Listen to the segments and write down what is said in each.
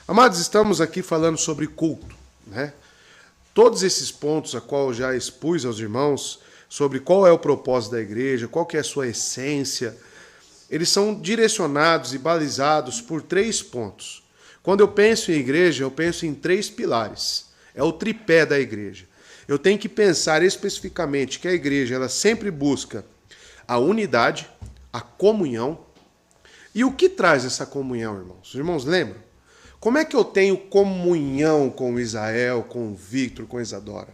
Amados, estamos aqui falando sobre culto, né? Todos esses pontos a qual eu já expus aos irmãos, sobre qual é o propósito da igreja, qual que é a sua essência, eles são direcionados e balizados por 3 pontos. Quando eu penso em igreja, eu penso em 3 pilares. É o tripé da igreja. Eu tenho que pensar especificamente que a igreja ela sempre busca a unidade, a comunhão. E o que traz essa comunhão, irmãos? Os irmãos lembram? Como é que eu tenho comunhão com o Israel, com o Victor, com a Isadora?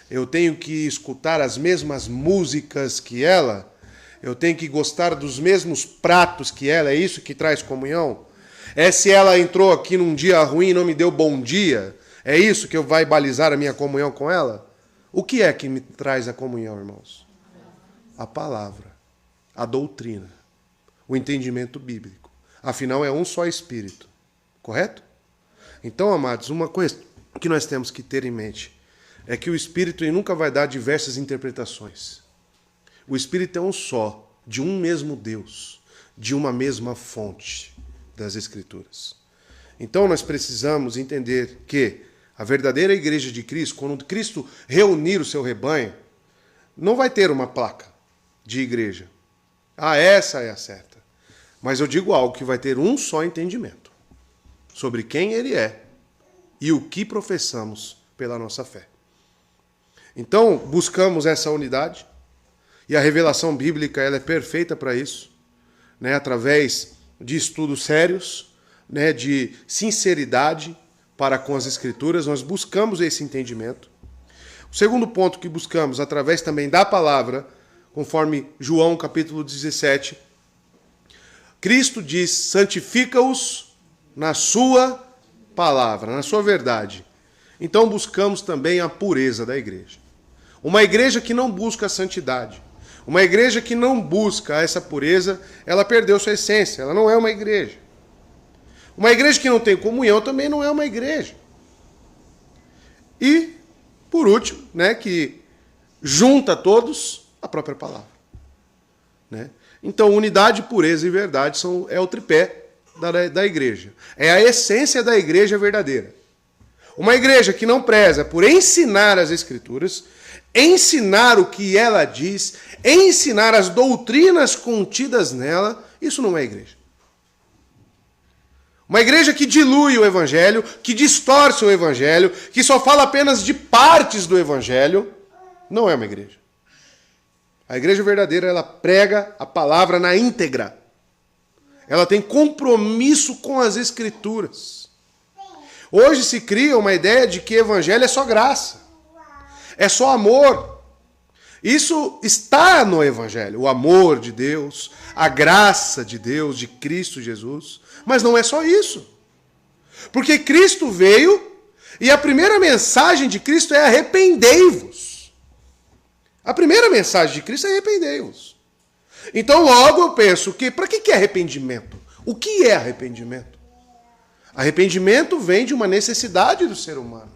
Eu tenho que escutar as mesmas músicas que ela? Eu tenho que gostar dos mesmos pratos que ela? É isso que traz comunhão? É se ela entrou aqui num dia ruim e não me deu bom dia? É isso que vai balizar a minha comunhão com ela? O que é que me traz a comunhão, irmãos? A palavra, a doutrina, o entendimento bíblico. Afinal, é um só Espírito. Correto? Então, amados, uma coisa que nós temos que ter em mente é que o Espírito ele nunca vai dar diversas interpretações. O Espírito é um só, de um mesmo Deus, de uma mesma fonte das Escrituras. Então, nós precisamos entender que a verdadeira igreja de Cristo, quando Cristo reunir o seu rebanho, não vai ter uma placa de igreja. Ah, essa é a certa. Mas eu digo algo que vai ter um só entendimento sobre quem ele é e o que professamos pela nossa fé. Então, buscamos essa unidade e a revelação bíblica ela é perfeita para isso, né? Através de estudos sérios, né? De sinceridade para com as Escrituras, nós buscamos esse entendimento. O segundo ponto que buscamos, através também da palavra, conforme João capítulo 17, Cristo diz, santifica-os na sua palavra, na sua verdade. Então buscamos também a pureza da igreja. Uma igreja que não busca a santidade, uma igreja que não busca essa pureza, ela perdeu sua essência, ela não é uma igreja. Uma igreja que não tem comunhão também não é uma igreja. E, por último, né, que junta todos a própria palavra. Né? Então, unidade, pureza e verdade é o tripé da igreja. É a essência da igreja verdadeira. Uma igreja que não preza por ensinar as Escrituras, ensinar o que ela diz, ensinar as doutrinas contidas nela, isso não é igreja. Uma igreja que dilui o Evangelho, que distorce o Evangelho, que só fala apenas de partes do Evangelho, não é uma igreja. A igreja verdadeira, ela prega a palavra na íntegra. Ela tem compromisso com as Escrituras. Hoje se cria uma ideia de que evangelho é só graça. É só amor. Isso está no evangelho. O amor de Deus, a graça de Deus, de Cristo Jesus. Mas não é só isso. Porque Cristo veio e a primeira mensagem de Cristo é arrependei-vos. A primeira mensagem de Cristo é arrependei-vos. Então, logo eu penso que, para que é arrependimento? O que é arrependimento? Arrependimento vem de uma necessidade do ser humano.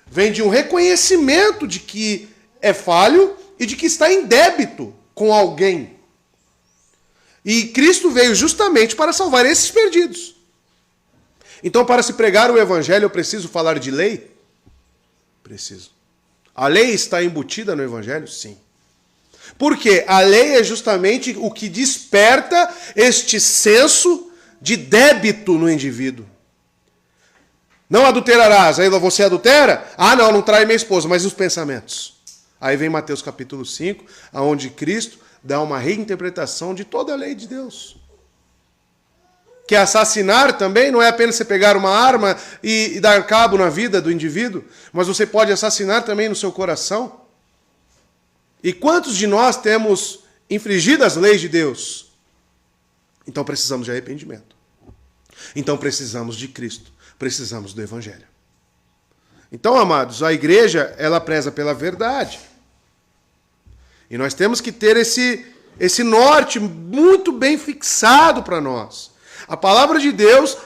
Vem de um reconhecimento de que é falho e de que está em débito com alguém. E Cristo veio justamente para salvar esses perdidos. Então, para se pregar o Evangelho, eu preciso falar de lei? Preciso. A lei está embutida no Evangelho? Sim. Porque a lei é justamente o que desperta este senso de débito no indivíduo. Não adulterarás, aí você adultera? Ah, não trai minha esposa, mas e os pensamentos? Aí vem Mateus capítulo 5, onde Cristo dá uma reinterpretação de toda a lei de Deus. Que assassinar também não é apenas você pegar uma arma e dar cabo na vida do indivíduo, mas você pode assassinar também no seu coração. E quantos de nós temos infringido as leis de Deus? Então precisamos de arrependimento. Então precisamos de Cristo. Precisamos do Evangelho. Então, amados, a igreja, ela preza pela verdade. E nós temos que ter esse norte muito bem fixado para nós. A palavra de Deus,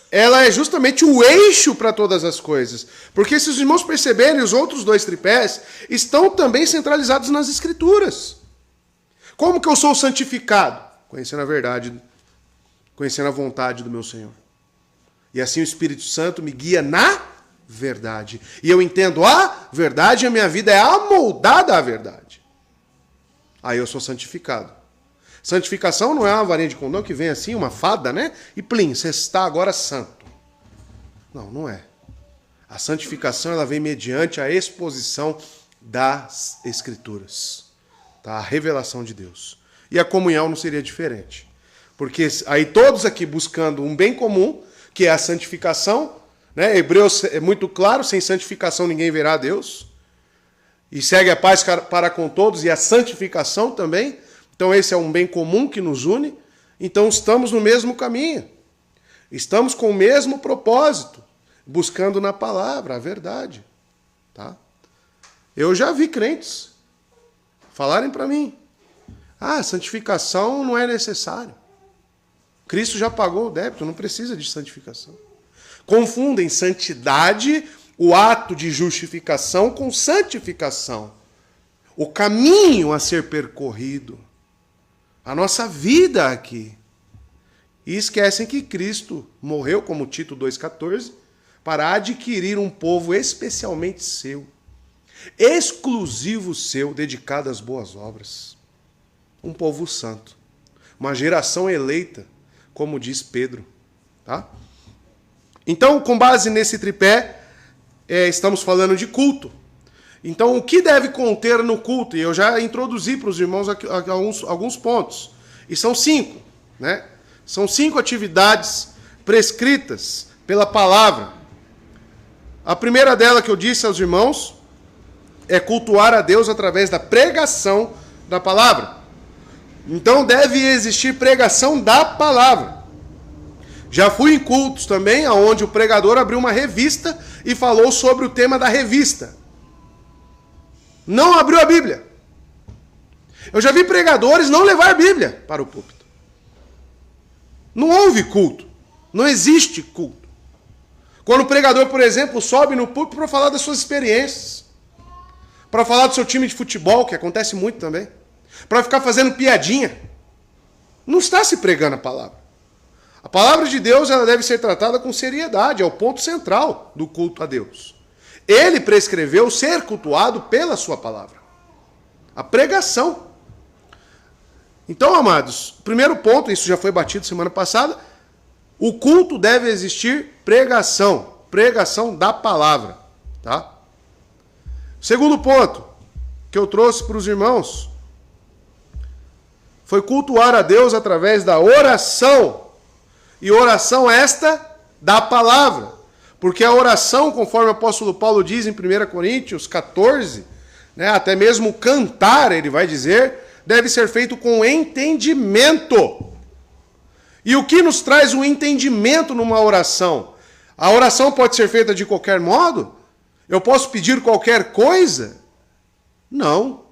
ela é justamente o eixo para todas as coisas. Porque se os irmãos perceberem, os outros 2 tripés estão também centralizados nas Escrituras. Como que eu sou santificado? Conhecendo a verdade, conhecendo a vontade do meu Senhor. E assim o Espírito Santo me guia na verdade. E eu entendo a verdade e a minha vida é amoldada à verdade. Aí eu sou santificado. Santificação não é uma varinha de condão que vem assim, uma fada, né? E plim, você está agora santo. Não, não é. A santificação ela vem mediante a exposição das Escrituras. Tá? A revelação de Deus. E a comunhão não seria diferente. Porque aí todos aqui buscando um bem comum, que é a santificação, né? Hebreus é muito claro, sem santificação ninguém verá a Deus. E segue a paz para com todos e a santificação também. Então esse é um bem comum que nos une. Então estamos no mesmo caminho. Estamos com o mesmo propósito, buscando na palavra a verdade. Tá? Eu já vi crentes falarem para mim, santificação não é necessário. Cristo já pagou o débito, não precisa de santificação. Confundem santidade, o ato de justificação, com santificação. O caminho a ser percorrido. A nossa vida aqui. E esquecem que Cristo morreu, como Tito 2,14, para adquirir um povo especialmente seu. Exclusivo seu, dedicado às boas obras. Um povo santo. Uma geração eleita, como diz Pedro. Tá? Então, com base nesse tripé, estamos falando de culto. Então, o que deve conter no culto? E eu já introduzi para os irmãos aqui alguns pontos. E são 5. Né? São 5 atividades prescritas pela palavra. A primeira dela que eu disse aos irmãos é cultuar a Deus através da pregação da palavra. Então deve existir pregação da palavra. Já fui em cultos também, onde o pregador abriu uma revista e falou sobre o tema da revista. Não abriu a Bíblia. Eu já vi pregadores não levar a Bíblia para o púlpito. Não houve culto. Não existe culto. Quando o pregador, por exemplo, sobe no púlpito para falar das suas experiências, para falar do seu time de futebol, que acontece muito também, para ficar fazendo piadinha, não está se pregando a palavra. A palavra de Deus ela deve ser tratada com seriedade, é o ponto central do culto a Deus. Ele prescreveu ser cultuado pela sua palavra. A pregação. Então, amados, primeiro ponto, isso já foi batido semana passada, o culto deve existir pregação. Pregação da palavra. Tá? Segundo ponto que eu trouxe para os irmãos foi cultuar a Deus através da oração. E oração esta da palavra. Porque a oração, conforme o apóstolo Paulo diz em 1 Coríntios 14, né, até mesmo cantar, ele vai dizer, deve ser feito com entendimento. E o que nos traz o entendimento numa oração? A oração pode ser feita de qualquer modo? Eu posso pedir qualquer coisa? Não.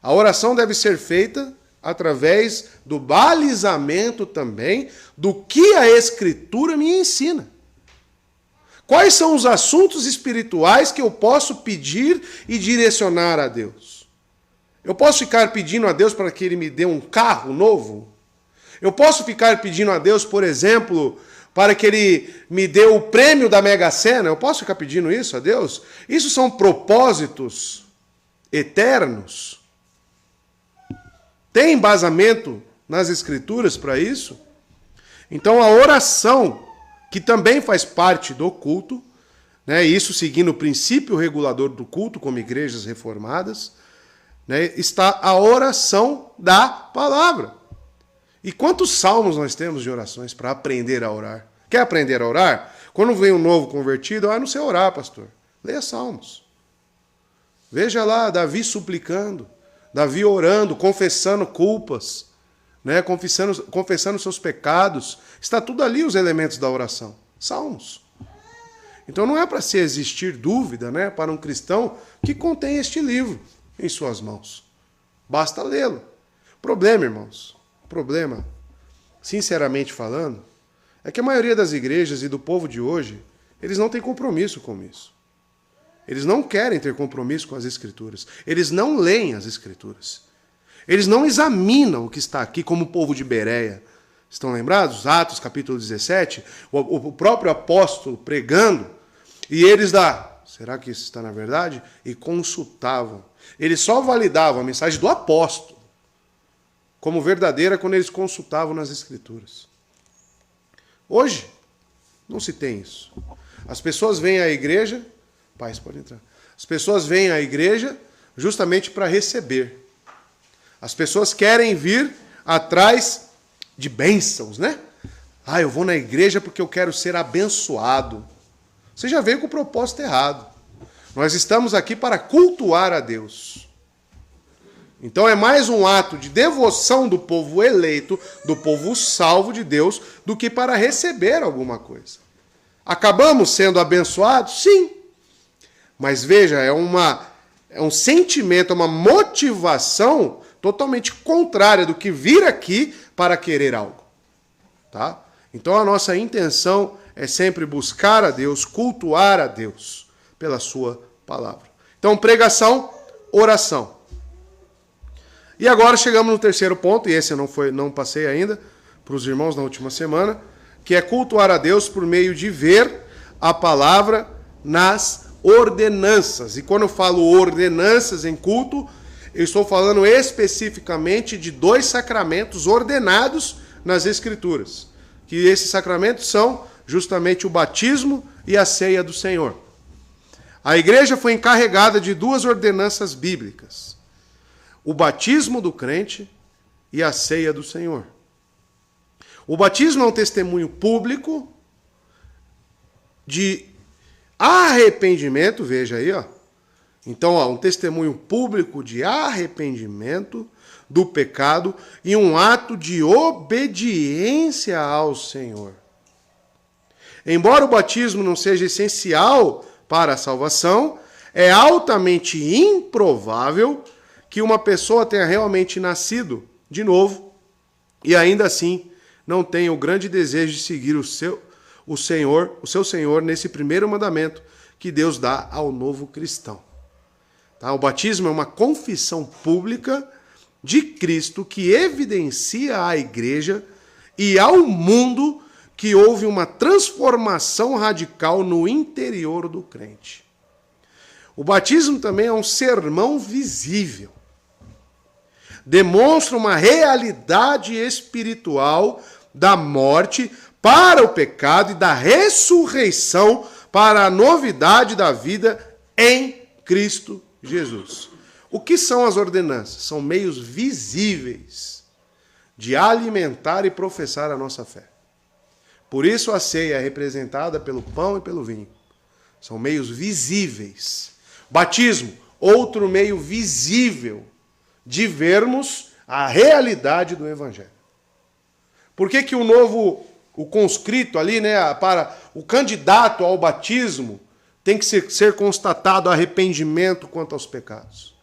A oração deve ser feita através do balizamento também do que a Escritura me ensina. Quais são os assuntos espirituais que eu posso pedir e direcionar a Deus? Eu posso ficar pedindo a Deus para que Ele me dê um carro novo? Eu posso ficar pedindo a Deus, por exemplo, para que Ele me dê o prêmio da Mega Sena? Eu posso ficar pedindo isso a Deus? Isso são propósitos eternos? Tem embasamento nas Escrituras para isso? Então a oração, que também faz parte do culto, né, isso seguindo o princípio regulador do culto, como igrejas reformadas, né, está a oração da palavra. E quantos salmos nós temos de orações para aprender a orar? Quer aprender a orar? Quando vem um novo convertido, não sei orar, pastor. Leia salmos. Veja lá Davi suplicando, Davi orando, confessando culpas, né, confessando seus pecados. Está tudo ali os elementos da oração. Salmos. Então não é para se existir dúvida, né, para um cristão que contém este livro em suas mãos. Basta lê-lo. Problema, irmãos. Problema, sinceramente falando, é que a maioria das igrejas e do povo de hoje, eles não têm compromisso com isso. Eles não querem ter compromisso com as Escrituras. Eles não leem as Escrituras. Eles não examinam o que está aqui como o povo de Bereia. Estão lembrados? Atos capítulo 17, o próprio apóstolo pregando, e eles será que isso está na verdade? E consultavam. Eles só validavam a mensagem do apóstolo como verdadeira quando eles consultavam nas Escrituras. Hoje, não se tem isso. As pessoas vêm à igreja, pais, pode entrar. As pessoas vêm à igreja justamente para receber. As pessoas querem vir atrás de bênçãos, né? Eu vou na igreja porque eu quero ser abençoado. Você já veio com o propósito errado. Nós estamos aqui para cultuar a Deus. Então é mais um ato de devoção do povo eleito, do povo salvo de Deus, do que para receber alguma coisa. Acabamos sendo abençoados? Sim. Mas veja, é um sentimento, é uma motivação totalmente contrária do que vir aqui para querer algo. Tá? Então a nossa intenção é sempre buscar a Deus, cultuar a Deus pela sua palavra. Então pregação, oração. E agora chegamos no terceiro ponto, e esse eu não passei ainda para os irmãos na última semana, que é cultuar a Deus por meio de ver a palavra nas ordenanças. E quando eu falo ordenanças em culto, eu estou falando especificamente de 2 sacramentos ordenados nas Escrituras. Que esses sacramentos são justamente o batismo e a ceia do Senhor. A igreja foi encarregada de 2 ordenanças bíblicas: o batismo do crente e a ceia do Senhor. O batismo é um testemunho público de arrependimento, veja aí, ó. Então, um testemunho público de arrependimento do pecado e um ato de obediência ao Senhor. Embora o batismo não seja essencial para a salvação, é altamente improvável que uma pessoa tenha realmente nascido de novo e ainda assim não tenha o grande desejo de seguir o seu Senhor nesse primeiro mandamento que Deus dá ao novo cristão. Tá? O batismo é uma confissão pública de Cristo que evidencia à igreja e ao mundo que houve uma transformação radical no interior do crente. O batismo também é um sermão visível. Demonstra uma realidade espiritual da morte para o pecado e da ressurreição para a novidade da vida em Cristo Jesus. O que são as ordenanças? São meios visíveis de alimentar e professar a nossa fé. Por isso a ceia é representada pelo pão e pelo vinho. São meios visíveis. Batismo, outro meio visível de vermos a realidade do Evangelho. Por que o conscrito ali, né, para o candidato ao batismo, tem que ser constatado arrependimento quanto aos pecados?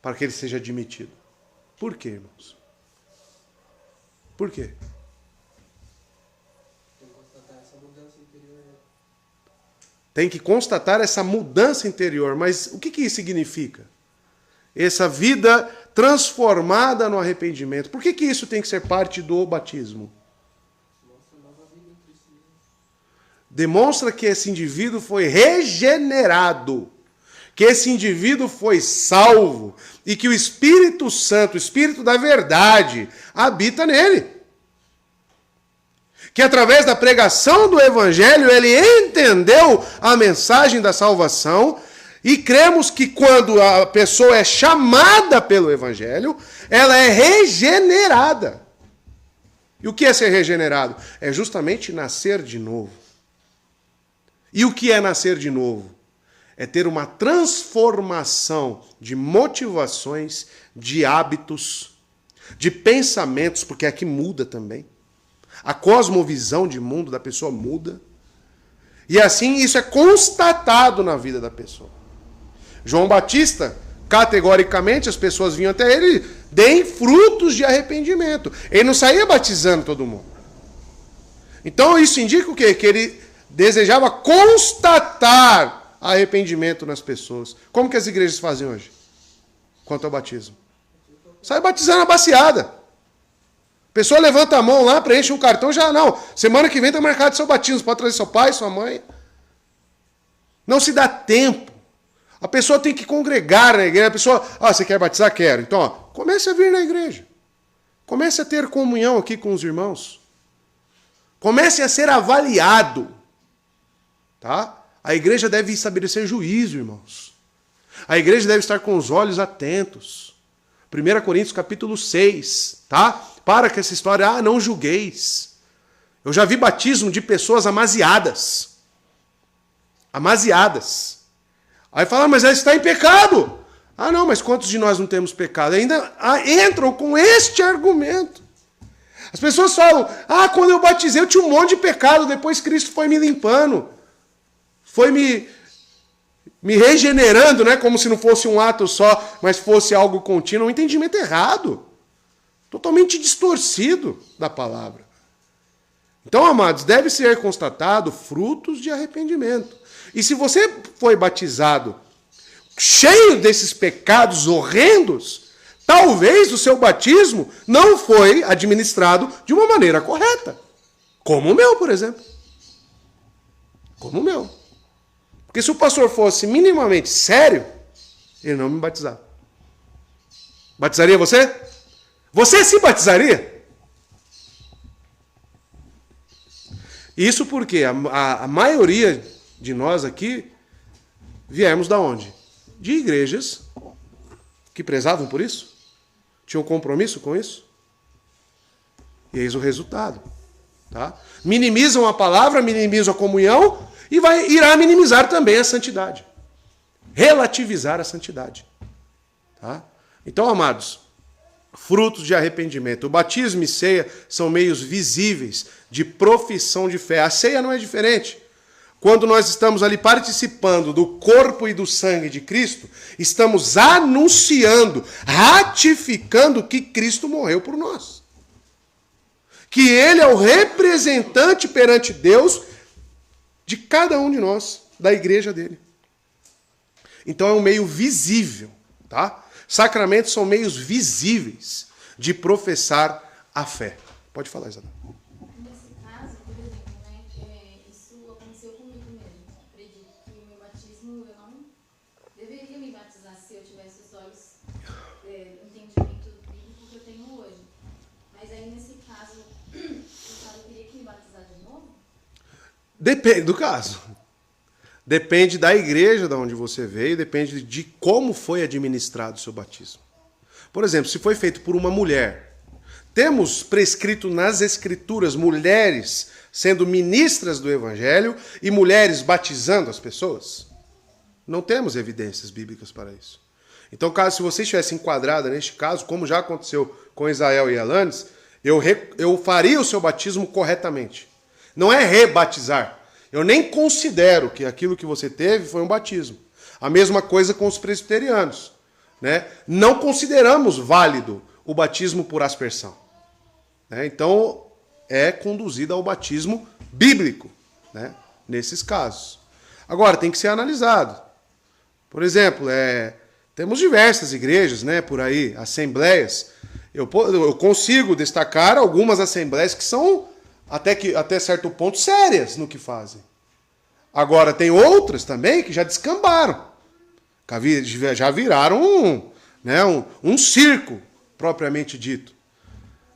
Para que ele seja admitido. Por quê, irmãos? Por quê? Tem que constatar essa mudança interior. Mas o que isso significa? Essa vida transformada no arrependimento. Por que isso tem que ser parte do batismo? Demonstra que esse indivíduo foi regenerado, que esse indivíduo foi salvo e que o Espírito Santo, o Espírito da verdade, habita nele. Que através da pregação do Evangelho ele entendeu a mensagem da salvação. E cremos que quando a pessoa é chamada pelo Evangelho, ela é regenerada. E o que é ser regenerado? É justamente nascer de novo. E o que é nascer de novo? É ter uma transformação de motivações, de hábitos, de pensamentos, porque aqui muda também. A cosmovisão de mundo da pessoa muda. E assim isso é constatado na vida da pessoa. João Batista, categoricamente, as pessoas vinham até ele, deem frutos de arrependimento. Ele não saía batizando todo mundo. Então isso indica o quê? Que ele desejava constatar arrependimento nas pessoas. Como que as igrejas fazem hoje? Quanto ao batismo? Sai batizando a baciada. pessoa levanta a mão lá, preenche um cartão, já não. Semana que vem está marcado seu batismo. Pode trazer seu pai, sua mãe. Não se dá tempo. A pessoa tem que congregar na igreja. A pessoa, você quer batizar? Quero. Então, comece a vir na igreja. Comece a ter comunhão aqui com os irmãos. Comece a ser avaliado. Tá? A igreja deve estabelecer juízo, irmãos. A igreja deve estar com os olhos atentos. 1 Coríntios capítulo 6, tá? Para com essa história, não julgueis. Eu já vi batismo de pessoas amaziadas. Amaziadas. Aí fala, mas ela está em pecado. Não, mas quantos de nós não temos pecado? Ainda entram com este argumento. As pessoas falam, quando eu batizei eu tinha um monte de pecado, depois Cristo foi me limpando. Foi me regenerando, né? Como se não fosse um ato só, mas fosse algo contínuo. Um entendimento errado. Totalmente distorcido da palavra. Então, amados, deve ser constatado frutos de arrependimento. E se você foi batizado cheio desses pecados horrendos, talvez o seu batismo não foi administrado de uma maneira correta. Como o meu, por exemplo. Como o meu. Porque se o pastor fosse minimamente sério, ele não me batizava. Batizaria você? Você se batizaria? Isso porque a maioria de nós aqui viemos da onde? De igrejas que prezavam por isso. Tinham compromisso com isso. E eis o resultado. Tá? Minimizam a palavra, minimizam a comunhão e irá minimizar também a santidade. Relativizar a santidade. Tá? Então, amados, frutos de arrependimento. O batismo e ceia são meios visíveis de profissão de fé. A ceia não é diferente. Quando nós estamos ali participando do corpo e do sangue de Cristo, estamos anunciando, ratificando que Cristo morreu por nós. Que Ele é o representante perante Deus de cada um de nós, da igreja dele. Então é um meio visível, tá? Sacramentos são meios visíveis de professar a fé. Pode falar, Isabel. Nesse caso, por exemplo, né, isso aconteceu comigo mesmo. Acredito que o meu batismo, eu não deveria me batizar se eu tivesse os olhos, entendimento bíblico que eu tenho hoje. Mas aí, nesse caso, eu teria que me batizar de novo? Depende do caso. Depende da igreja de onde você veio, depende de como foi administrado o seu batismo. Por exemplo, se foi feito por uma mulher, temos prescrito nas escrituras mulheres sendo ministras do evangelho e mulheres batizando as pessoas? Não temos evidências bíblicas para isso. Então, se você estivesse enquadrada neste caso, como já aconteceu com Israel e Alanes, eu faria o seu batismo corretamente. Não é rebatizar. Eu nem considero que aquilo que você teve foi um batismo. A mesma coisa com os presbiterianos. Né? Não consideramos válido o batismo por aspersão. Né? Então, é conduzido ao batismo bíblico, né? Nesses casos. Agora, tem que ser analisado. Por exemplo, temos diversas igrejas, né, por aí, assembleias. Eu consigo destacar algumas assembleias que são até certo ponto sérias no que fazem. Agora, tem outras também que já descambaram. Já viraram um circo, propriamente dito.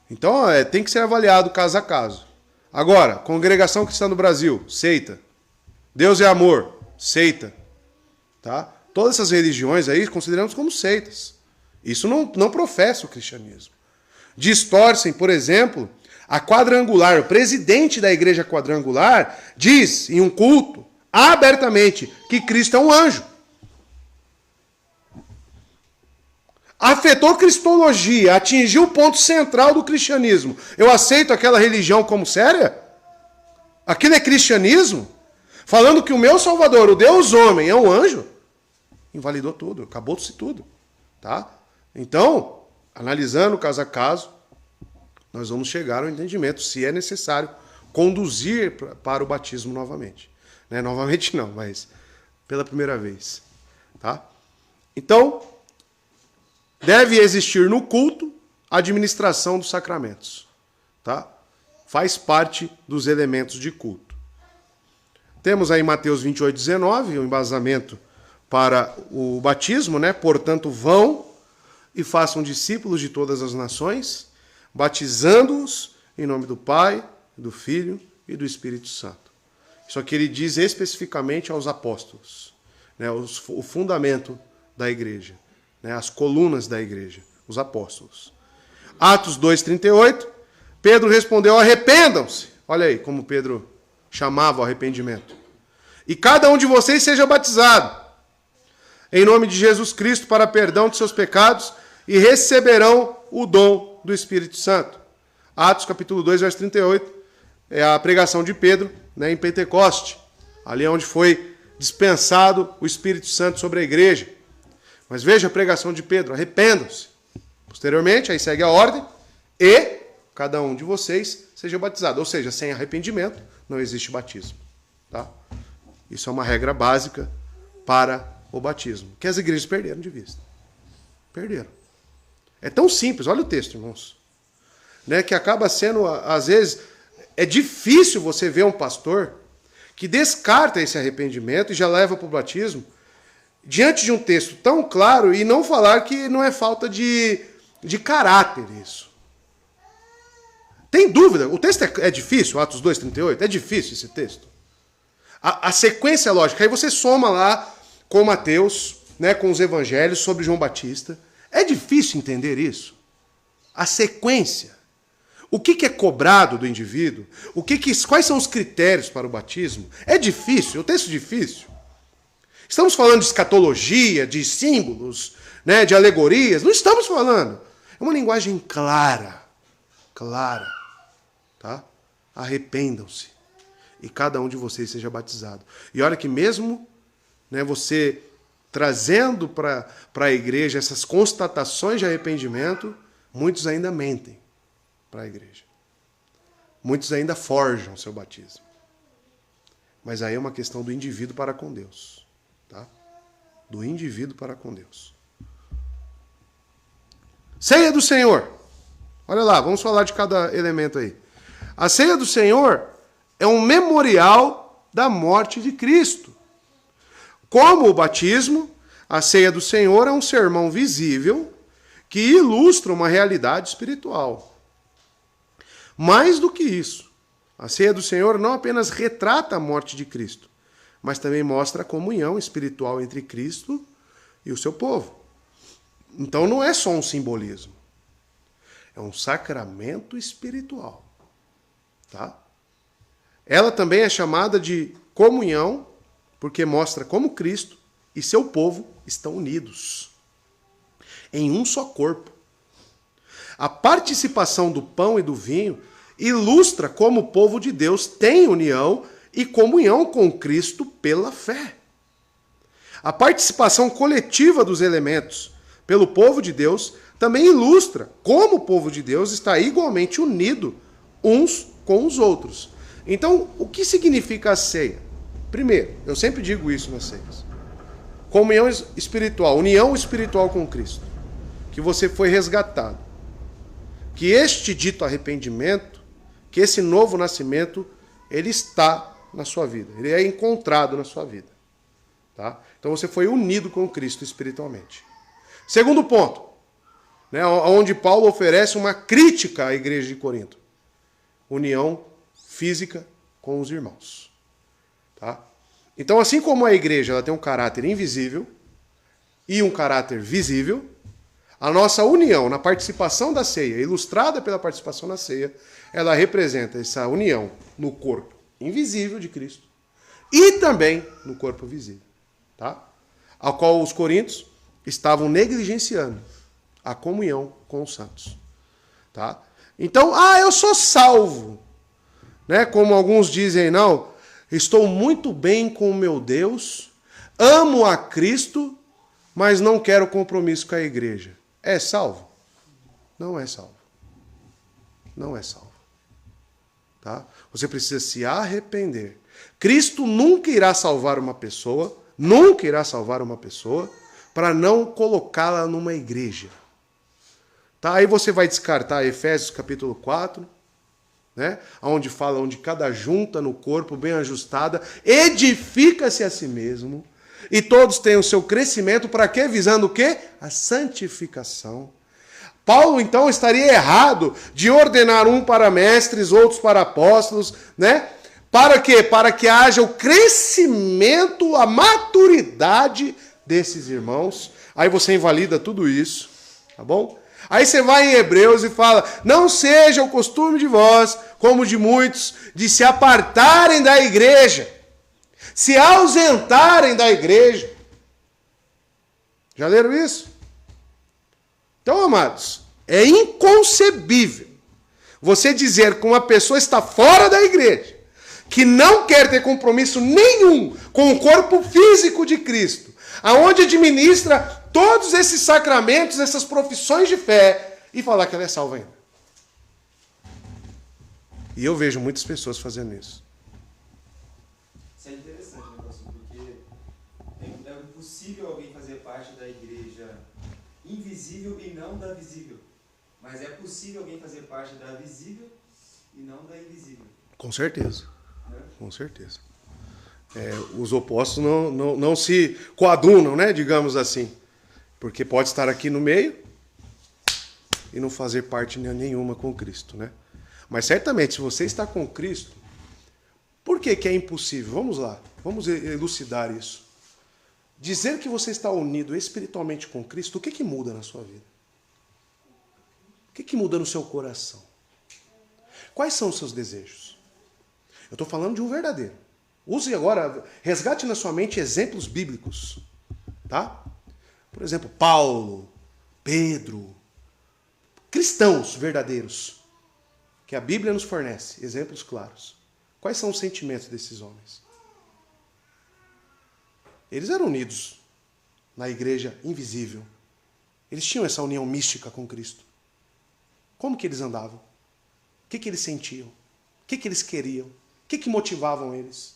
Então, tem que ser avaliado caso a caso. Agora, congregação cristã no Brasil, seita. Deus é amor, seita. Tá? Todas essas religiões aí consideramos como seitas. Isso não professa o cristianismo. Distorcem, por exemplo, a quadrangular. O presidente da igreja quadrangular diz em um culto abertamente que Cristo é um anjo. Afetou cristologia, atingiu o ponto central do cristianismo. Eu aceito aquela religião como séria? Aquilo é cristianismo? Falando que o meu Salvador, o Deus homem, é um anjo? Invalidou tudo, acabou-se tudo. Tá? Então, analisando caso a caso, nós vamos chegar ao entendimento se é necessário conduzir para o batismo novamente. Né? Novamente não, mas pela primeira vez. Tá? Então, deve existir no culto a administração dos sacramentos. tá? Faz parte dos elementos de culto. Temos aí Mateus 28:19, o embasamento para o batismo, né? Portanto, vão e façam discípulos de todas as nações, batizando-os em nome do Pai, do Filho e do Espírito Santo. Isso aqui ele diz especificamente aos apóstolos, né? O fundamento da igreja, né? As colunas da igreja, os apóstolos. Atos 2:38, Pedro respondeu: arrependam-se. Olha aí como Pedro chamava o arrependimento. E cada um de vocês seja batizado em nome de Jesus Cristo para perdão de seus pecados e receberão o dom do Espírito Santo. Atos capítulo 2, verso 38, é a pregação de Pedro, né, em Pentecoste. Ali é onde foi dispensado o Espírito Santo sobre a igreja. Mas veja a pregação de Pedro: arrependam-se. Posteriormente, aí segue a ordem: e cada um de vocês seja batizado. Ou seja, sem arrependimento não existe batismo. Tá? Isso é uma regra básica para o batismo, que as igrejas perderam de vista. Perderam. É tão simples, olha o texto, irmãos. Né, que acaba sendo, às vezes, é difícil você ver um pastor que descarta esse arrependimento e já leva para o batismo, diante de um texto tão claro, e não falar que não é falta de caráter isso. Tem dúvida? O texto é difícil, Atos 2:38? É difícil esse texto. A sequência lógica, aí você soma lá com Mateus, né, com os evangelhos sobre João Batista. É difícil entender isso. A sequência. O que é cobrado do indivíduo? Quais são os critérios para o batismo? É difícil, é um texto difícil. Estamos falando de escatologia, de símbolos, né, de alegorias. Não estamos falando. É uma linguagem clara. Clara. Tá? Arrependam-se. E cada um de vocês seja batizado. E olha que mesmo, né, você trazendo para a igreja essas constatações de arrependimento, muitos ainda mentem para a igreja. Muitos ainda forjam seu batismo. Mas aí é uma questão do indivíduo para com Deus. Tá? Do indivíduo para com Deus. Ceia do Senhor. Olha lá, vamos falar de cada elemento aí. A ceia do Senhor é um memorial da morte de Cristo. Como o batismo, a ceia do Senhor é um sermão visível que ilustra uma realidade espiritual. Mais do que isso, a ceia do Senhor não apenas retrata a morte de Cristo, mas também mostra a comunhão espiritual entre Cristo e o seu povo. Então não é só um simbolismo, é um sacramento espiritual. Tá? Ela também é chamada de comunhão, porque mostra como Cristo e seu povo estão unidos em um só corpo. A participação do pão e do vinho ilustra como o povo de Deus tem união e comunhão com Cristo pela fé. A participação coletiva dos elementos pelo povo de Deus também ilustra como o povo de Deus está igualmente unido uns com os outros. Então, o que significa a ceia? Primeiro, eu sempre digo isso nas ceias. Comunhão espiritual, união espiritual com Cristo. Que você foi resgatado. Que este dito arrependimento, que esse novo nascimento, ele está na sua vida. Ele é encontrado na sua vida. Tá? Então você foi unido com Cristo espiritualmente. Segundo ponto, né, onde Paulo oferece uma crítica à igreja de Corinto. União física com os irmãos. Tá? Então, assim como a igreja ela tem um caráter invisível e um caráter visível, a nossa união na participação da ceia, ilustrada pela participação na ceia, ela representa essa união no corpo invisível de Cristo e também no corpo visível. Tá? Ao qual os coríntios estavam negligenciando a comunhão com os santos. Tá? Então, eu sou salvo. Né? Como alguns dizem, não, estou muito bem com o meu Deus, amo a Cristo, mas não quero compromisso com a igreja. É salvo? Não é salvo. Não é salvo. Tá? Você precisa se arrepender. Cristo nunca irá salvar uma pessoa, para não colocá-la numa igreja. Tá? Aí você vai descartar Efésios capítulo 4, né? Onde fala, onde cada junta no corpo, bem ajustada, edifica-se a si mesmo, e todos têm o seu crescimento, para quê? Visando o quê? A santificação. Paulo, então, estaria errado de ordenar um para mestres, outros para apóstolos, né? Para quê? Para que haja o crescimento, a maturidade desses irmãos. Aí você invalida tudo isso, tá bom? Aí você vai em Hebreus e fala, não seja o costume de vós, como de muitos, de se apartarem da igreja, se ausentarem da igreja. Já leram isso? Então, amados, é inconcebível você dizer que uma pessoa está fora da igreja, que não quer ter compromisso nenhum com o corpo físico de Cristo, aonde administra todos esses sacramentos, essas profissões de fé, e falar que ela é salva ainda. E eu vejo muitas pessoas fazendo isso. Isso é interessante, né, pastor? Porque é impossível alguém fazer parte da igreja invisível e não da visível. Mas é possível alguém fazer parte da visível e não da invisível. Com certeza. Né? Com certeza. Os opostos não se coadunam, né, digamos assim. Porque pode estar aqui no meio e não fazer parte nenhuma com Cristo, né? Mas certamente, se você está com Cristo, por que é impossível? Vamos lá, vamos elucidar isso. Dizer que você está unido espiritualmente com Cristo, o que muda na sua vida? O que muda no seu coração? Quais são os seus desejos? Eu estou falando de um verdadeiro. Use agora, resgate na sua mente exemplos bíblicos, tá? Por exemplo, Paulo, Pedro, cristãos verdadeiros, que a Bíblia nos fornece, exemplos claros. Quais são os sentimentos desses homens? Eles eram unidos na igreja invisível. Eles tinham essa união mística com Cristo. Como que eles andavam? O que eles sentiam? O que eles queriam? O que motivavam eles?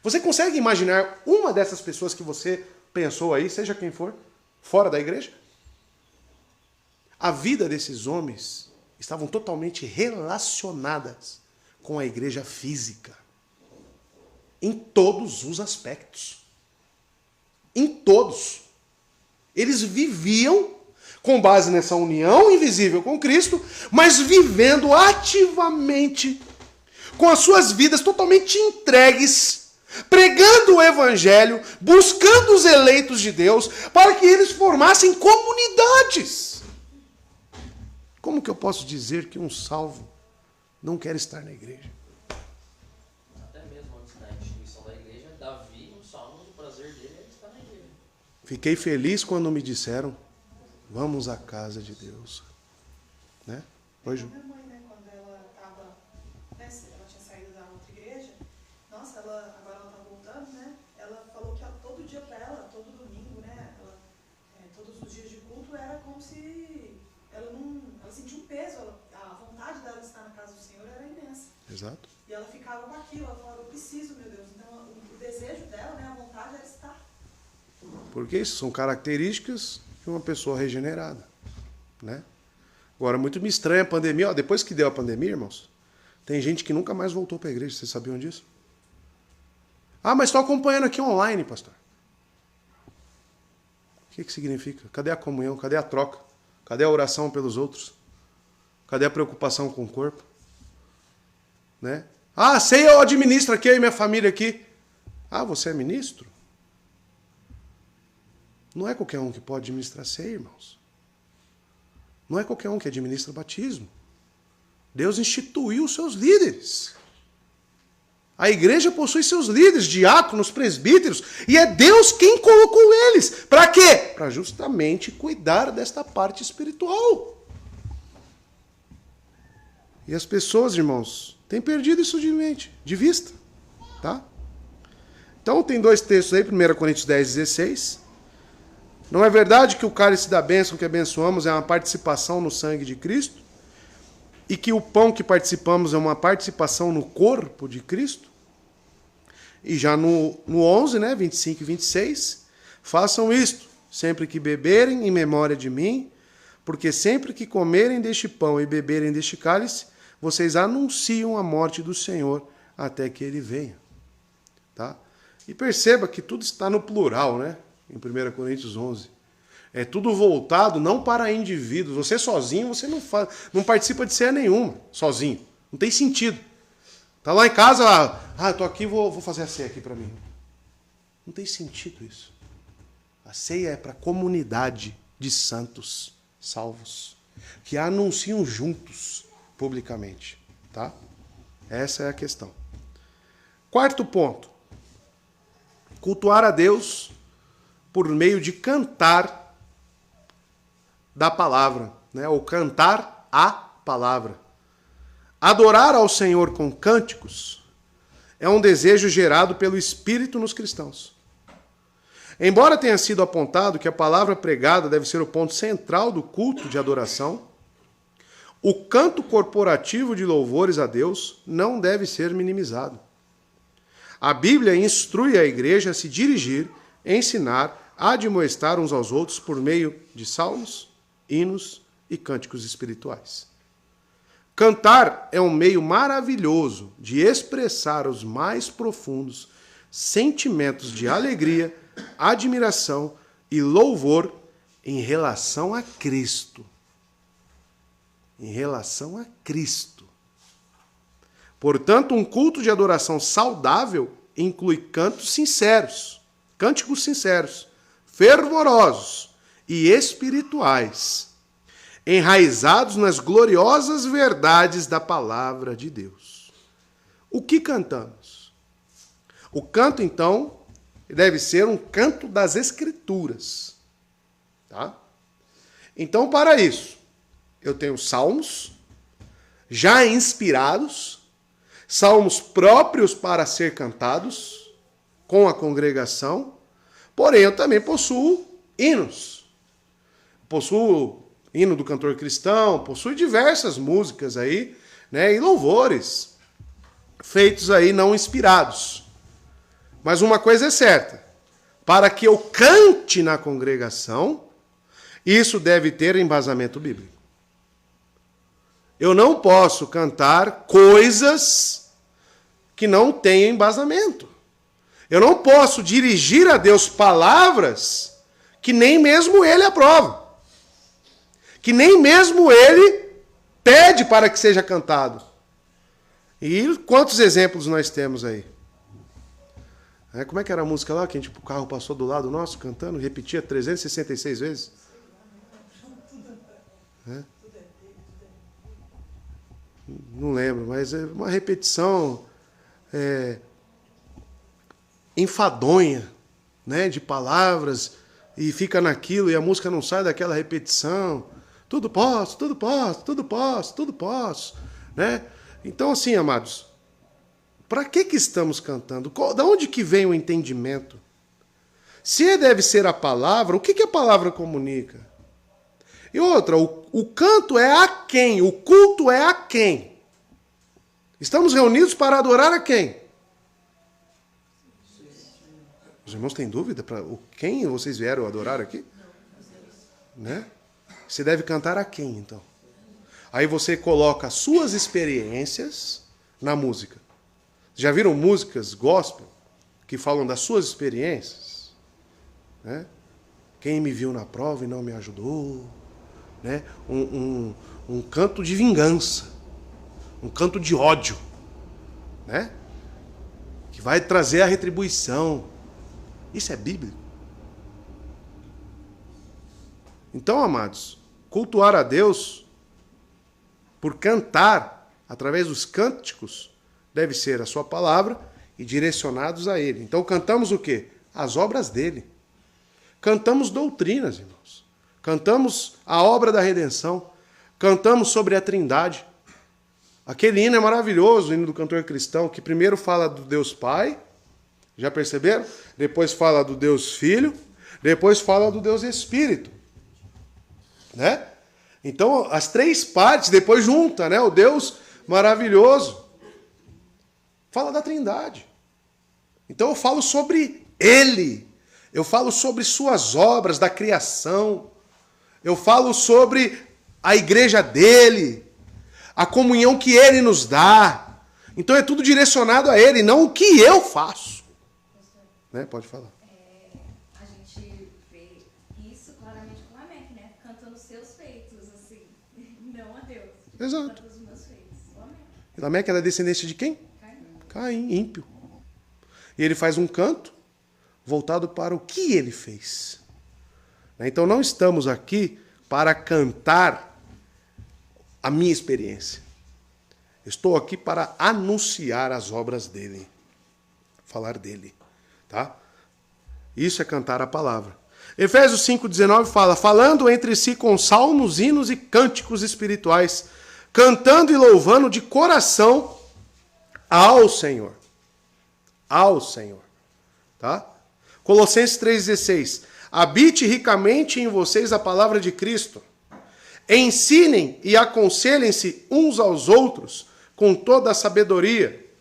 Você consegue imaginar uma dessas pessoas que você pensou aí, seja quem for, fora da igreja? A vida desses homens estavam totalmente relacionadas com a igreja física. Em todos os aspectos. Em todos. Eles viviam com base nessa união invisível com Cristo, mas vivendo ativamente, com as suas vidas totalmente entregues, pregando o evangelho, buscando os eleitos de Deus, para que eles formassem comunidades. Como que eu posso dizer que um salvo não quer estar na igreja? Até mesmo antes da instituição da igreja, Davi, no Salmo, o prazer dele é estar na igreja. Fiquei feliz quando me disseram, vamos à casa de Deus. Né? Oi, Ju. Minha mãe, né, quando ela estava, né, ela tinha saído da outra igreja, nossa, agora ela está voltando, né? Ela falou que todo dia para ela, todo domingo, né? Todos os dias de culto era como se ela sentia um peso, a vontade dela de estar na casa do Senhor era imensa. Exato. E ela ficava com aquilo, ela falava, eu preciso, meu Deus. Então o desejo dela, né, a vontade era estar. Porque isso são características de uma pessoa regenerada, né? Agora, muito me estranha a pandemia. Ó, depois que deu a pandemia, irmãos, tem gente que nunca mais voltou para a igreja. Vocês sabiam disso? Ah, mas estou acompanhando aqui online, pastor. O que significa? Cadê a comunhão? Cadê a troca? Cadê a oração pelos outros? Cadê a preocupação com o corpo? Né? Ah, sei, eu administro aqui, eu e minha família aqui. Ah, você é ministro? Não é qualquer um que pode administrar ceia, irmãos. Não é qualquer um que administra batismo. Deus instituiu os seus líderes. A igreja possui seus líderes, diáconos, presbíteros, e é Deus quem colocou eles. Para quê? Para justamente cuidar desta parte espiritual. E as pessoas, irmãos, têm perdido isso de vista. Tá? Então tem dois textos aí, 1 Coríntios 10, 16. Não é verdade que o cálice da bênção que abençoamos é uma participação no sangue de Cristo? E que o pão que participamos é uma participação no corpo de Cristo? E já no 11, né, 25 e 26, façam isto, sempre que beberem em memória de mim, porque sempre que comerem deste pão e beberem deste cálice, vocês anunciam a morte do Senhor até que ele venha. Tá? E perceba que tudo está no plural, né? Em 1 Coríntios 11. É tudo voltado não para indivíduos. Você sozinho, você não participa de ceia nenhuma, sozinho. Não tem sentido. Tá lá em casa, eu tô aqui, vou fazer a ceia aqui para mim. Não tem sentido isso. A ceia é para a comunidade de santos salvos, que anunciam juntos, publicamente. Tá? Essa é a questão. Quarto ponto. Cultuar a Deus por meio de cantar da palavra, né? Ou cantar a palavra. Adorar ao Senhor com cânticos é um desejo gerado pelo Espírito nos cristãos. Embora tenha sido apontado que a palavra pregada deve ser o ponto central do culto de adoração, o canto corporativo de louvores a Deus não deve ser minimizado. A Bíblia instrui a igreja a se dirigir, ensinar, admoestar uns aos outros por meio de salmos, hinos e cânticos espirituais. Cantar é um meio maravilhoso de expressar os mais profundos sentimentos de alegria, admiração e louvor em relação a Cristo. Em relação a Cristo. Portanto, um culto de adoração saudável inclui cânticos sinceros, fervorosos e espirituais, enraizados nas gloriosas verdades da palavra de Deus. O que cantamos? O canto, então, deve ser um canto das Escrituras. Tá? Então, para isso, eu tenho salmos já inspirados, salmos próprios para ser cantados com a congregação, porém eu também possuo hinos. Possuo hino do cantor cristão, possuo diversas músicas aí, né, e louvores feitos aí não inspirados. Mas uma coisa é certa, para que eu cante na congregação, isso deve ter embasamento bíblico. Eu não posso cantar coisas que não têm embasamento. Eu não posso dirigir a Deus palavras que nem mesmo Ele aprova. Que nem mesmo Ele pede para que seja cantado. E quantos exemplos nós temos aí? Como é que era a música lá, que o carro passou do lado nosso cantando, repetia 366 vezes? Não lembro, mas é uma repetição enfadonha, né, de palavras, e fica naquilo, e a música não sai daquela repetição. Tudo posso, tudo posso, tudo posso, tudo posso. Né? Então, assim, amados, para que estamos cantando? Da onde que vem o entendimento? Se deve ser a palavra, o que a palavra comunica? E outra, o canto é a quem? O culto é a quem? Estamos reunidos para adorar a quem? Os irmãos têm dúvida para quem vocês vieram adorar aqui? Né? Você deve cantar a quem, então? Aí você coloca as suas experiências na música. Já viram músicas gospel que falam das suas experiências? Né? Quem me viu na prova e não me ajudou. Né? Um canto de vingança. Um canto de ódio. Né? Que vai trazer a retribuição. Isso é bíblico. Então, amados, cultuar a Deus por cantar através dos cânticos deve ser a sua palavra e direcionados a Ele. Então cantamos o quê? As obras dele. Cantamos doutrinas, irmãos. Cantamos a obra da redenção. Cantamos sobre a Trindade. Aquele hino é maravilhoso, o hino do cantor cristão, que primeiro fala do Deus Pai, já perceberam? Depois fala do Deus Filho, depois fala do Deus Espírito. Né? Então, as três partes, depois junta, né? O Deus maravilhoso. Fala da Trindade. Então eu falo sobre Ele. Eu falo sobre suas obras da criação. Eu falo sobre a igreja dele. a comunhão que Ele nos dá. Então é tudo direcionado a Ele, não o que eu faço. Né? Pode falar. A gente vê isso claramente com Lameque, né? Cantando seus feitos, assim, não a Deus. Exato. Canta os meus feitos. Lameque. E Lameque era descendência de quem? Caim, ímpio. E ele faz um canto voltado para o que ele fez. Então não estamos aqui para cantar a minha experiência. Estou aqui para anunciar as obras dele. Falar dele. Tá? Isso é cantar a palavra. Efésios 5,19 fala, falando entre si com salmos, hinos e cânticos espirituais, cantando e louvando de coração ao Senhor. Ao Senhor. Tá? Colossenses 3,16. Habite ricamente em vocês a palavra de Cristo. Ensinem e aconselhem-se uns aos outros com toda a sabedoria.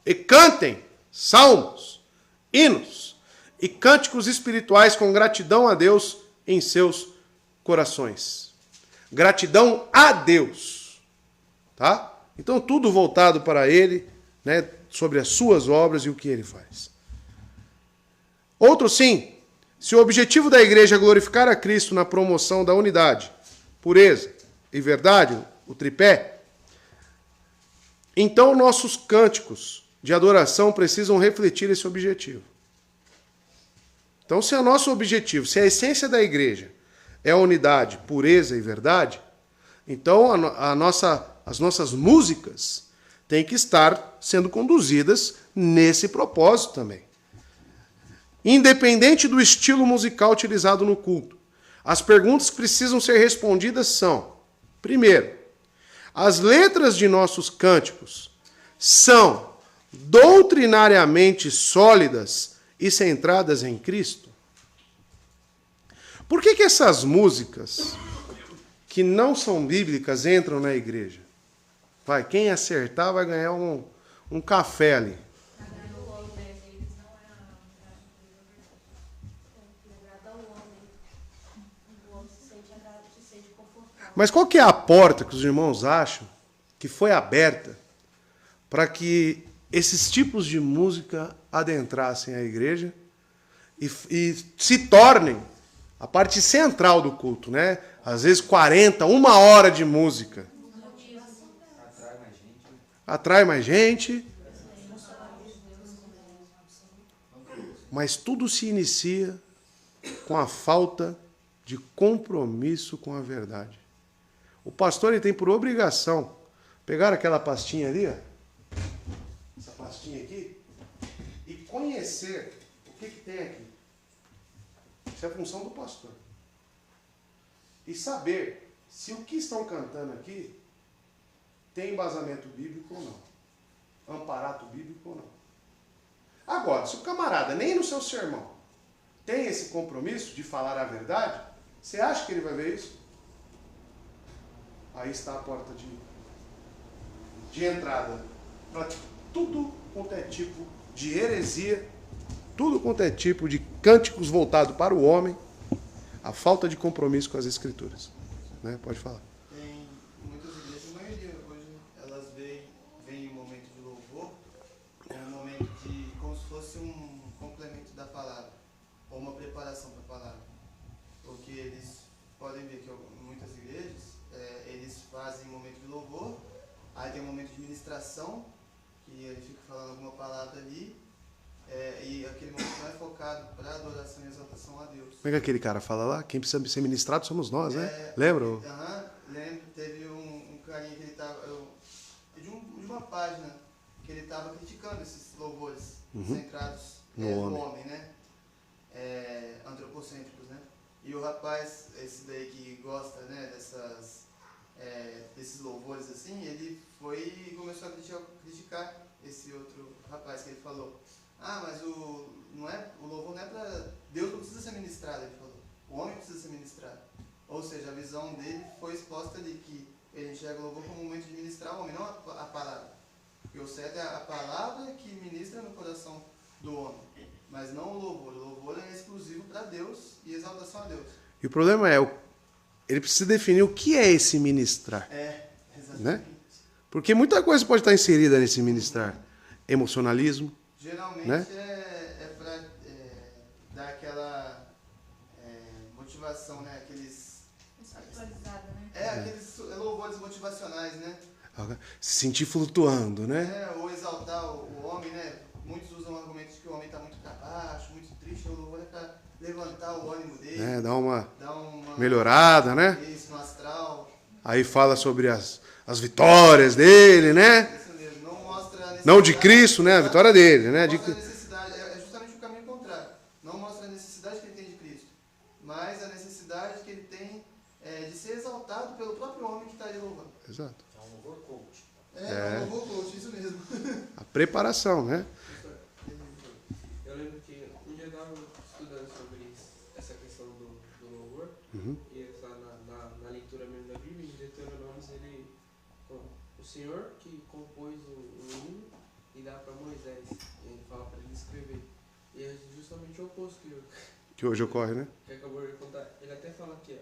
E cantem salmos, hinos e cânticos espirituais com gratidão a Deus em seus corações. Gratidão a Deus. Tá? Então tudo voltado para Ele, né, sobre as suas obras e o que Ele faz. Outro sim, se o objetivo da igreja é glorificar a Cristo na promoção da unidade, pureza e verdade, o tripé, então nossos cânticos de adoração precisam refletir esse objetivo. Então, se é nosso objetivo, se a essência da igreja é a unidade, pureza e verdade, então as nossas músicas têm que estar sendo conduzidas nesse propósito também. Independente do estilo musical utilizado no culto, as perguntas que precisam ser respondidas são: primeiro, as letras de nossos cânticos são doutrinariamente sólidas e centradas em Cristo? Por que essas músicas que não são bíblicas entram na igreja? Quem acertar vai ganhar um café ali. Mas qual que é a porta que os irmãos acham que foi aberta para que esses tipos de música adentrassem a igreja e se tornem a parte central do culto, né? Às vezes 40, 1 hora de música. Atrai mais gente. Mas tudo se inicia com a falta de compromisso com a verdade. O pastor ele tem por obrigação pegar aquela pastinha ali, ó, essa pastinha aqui, e conhecer o que tem aqui. Isso é a função do pastor. E saber se o que estão cantando aqui tem embasamento bíblico ou não. Amparato bíblico ou não. Agora, se o camarada nem no seu sermão tem esse compromisso de falar a verdade, você acha que ele vai ver isso? Aí está a porta de entrada para tudo quanto é tipo de heresia, tudo quanto é tipo de cânticos voltados para o homem, a falta de compromisso com as Escrituras. Né? Pode falar. Tem muitas igrejas, a maioria hoje, elas veem o momento de louvor como um momento de, como se fosse um complemento da palavra, ou uma preparação para a palavra. Porque eles podem ver que em muitas igrejas, eles fazem um momento de louvor, aí tem um momento de ministração, que ele fica falando alguma palavra ali, e aquele momento não é focado para adoração e exaltação a Deus. Como é que aquele cara fala lá? Quem precisa ser ministrado somos nós, né? Lembra? Lembro. Teve um carinha que ele estava, de uma página, que ele estava criticando esses louvores centrados no homem, né? Antropocêntricos, né? E o rapaz, esse daí que gosta, né, desses louvores assim, ele foi e começou a criticar esse outro rapaz que ele falou: mas o louvor não é para Deus, não precisa ser ministrado, ele falou. O homem precisa ser ministrado. Ou seja, a visão dele foi exposta ali, que ele enxerga o louvor como um momento de ministrar o homem, não a palavra. Porque o certo é a palavra que ministra no coração do homem, mas não o louvor. O louvor é exclusivo para Deus e exaltação a Deus. E o problema é, ele precisa definir o que é esse ministrar. Exatamente. Né? Porque muita coisa pode estar inserida nesse ministrar. Emocionalismo. Geralmente Né? é para dar aquela motivação, né? Espiritualizada, né? Aqueles louvores motivacionais, né? Se sentir flutuando, né? Ou exaltar o homem, né? Muitos usam argumentos que o homem está muito para baixo, muito triste. O louvor é para levantar o ânimo dele. Dar uma Dar uma melhorada, né? Isso, no astral. Aí fala sobre as vitórias dele, né? Isso mesmo. Não mostra a necessidade. Não de Cristo, né? A vitória dele, né? Não mostra a necessidade. É justamente o caminho contrário. Não mostra a necessidade que ele tem de Cristo, mas a necessidade que ele tem de ser exaltado pelo próprio homem que está ali louvando. Exato. É um louvor coach. Um louvor coach, isso mesmo. A preparação, né? Eu lembro que um dia eu estava estudando sobre essa questão do louvor, e na leitura mesmo da Bíblia, em Deuteronômio, o Senhor que compôs o hino e dá para Moisés, e ele fala para ele escrever. E é justamente o oposto Que hoje ocorre, né? que acabou de contar. Ele até fala aqui,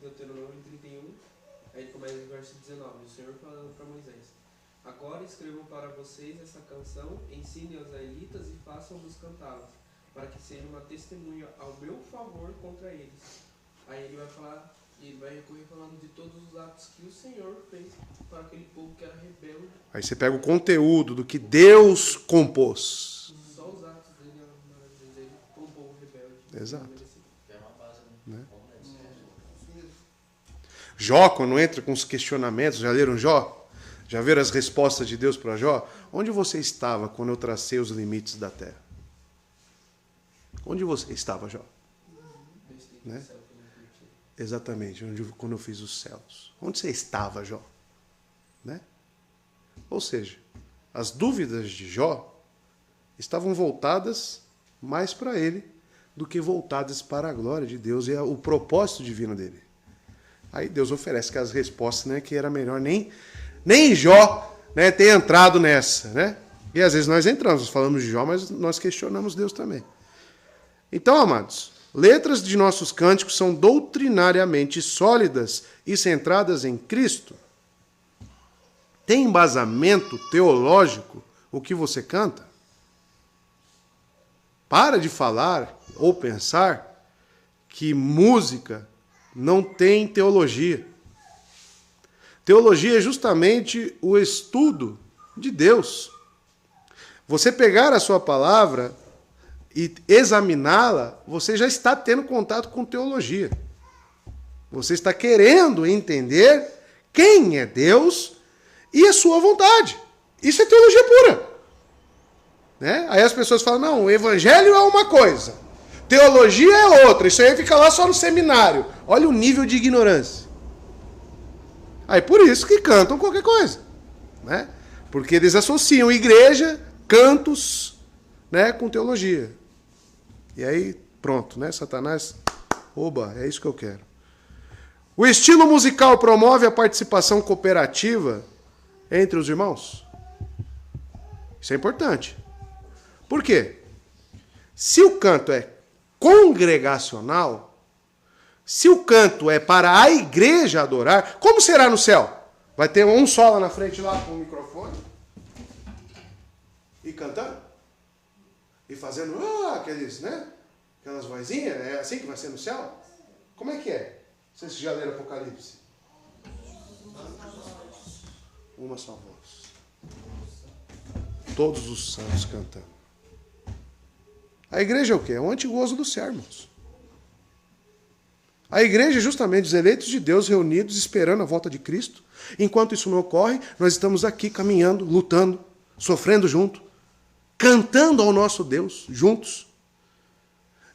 Deuteronômio 31, aí ele começa no verso 19, o Senhor falando para Moisés: agora escrevam para vocês essa canção, ensinem aos israelitas e façam-nos cantá-las, para que seja uma testemunha ao meu favor contra eles. Aí ele vai falar, ele vai recorrer falando de todos os atos que o Senhor fez para aquele povo que era rebelde. Aí você pega o conteúdo do que Deus compôs. Só os atos dele com o povo rebelde. Exato. Que é uma base, né? Né? Como deve ser. Jó, quando entra com os questionamentos, já leram Jó? Já viram as respostas de Deus para Jó? Onde você estava quando eu tracei os limites da terra? Onde você estava, Jó? Né? Exatamente, quando eu fiz os céus. Onde você estava, Jó? Né? Ou seja, as dúvidas de Jó estavam voltadas mais para ele do que voltadas para a glória de Deus e o propósito divino dele. Aí Deus oferece aquelas respostas, né, que era melhor nem Jó, né, ter entrado nessa. Né? E às vezes nós entramos, nós falamos de Jó, mas nós questionamos Deus também. Então, amados, letras de nossos cânticos são doutrinariamente sólidas e centradas em Cristo. Tem embasamento teológico o que você canta? Para de falar ou pensar que música não tem teologia. Teologia é justamente o estudo de Deus. Você pegar a sua palavra e examiná-la, você já está tendo contato com teologia. Você está querendo entender quem é Deus e a sua vontade. Isso é teologia pura. Né? Aí as pessoas falam, não, o evangelho é uma coisa, teologia é outra, isso aí fica lá só no seminário. Olha o nível de ignorância. Aí por isso que cantam qualquer coisa. Né? Porque eles associam igreja, cantos, né, com teologia. E aí, pronto, né? Satanás, oba, é isso que eu quero. O estilo musical promove a participação cooperativa entre os irmãos? Isso é importante. Por quê? Se o canto é congregacional, se o canto é para a igreja adorar, como será no céu? Vai ter um só lá na frente, lá com o microfone, e cantando? E fazendo aqueles, né? Aquelas vozinhas, é assim que vai ser no céu? Como é que é? Vocês já leram Apocalipse? Uma só voz. Todos os santos cantando. A igreja é o quê? É o antigozo dos sermos. A igreja é justamente os eleitos de Deus reunidos esperando a volta de Cristo. Enquanto isso não ocorre, nós estamos aqui caminhando, lutando, sofrendo junto, cantando ao nosso Deus juntos.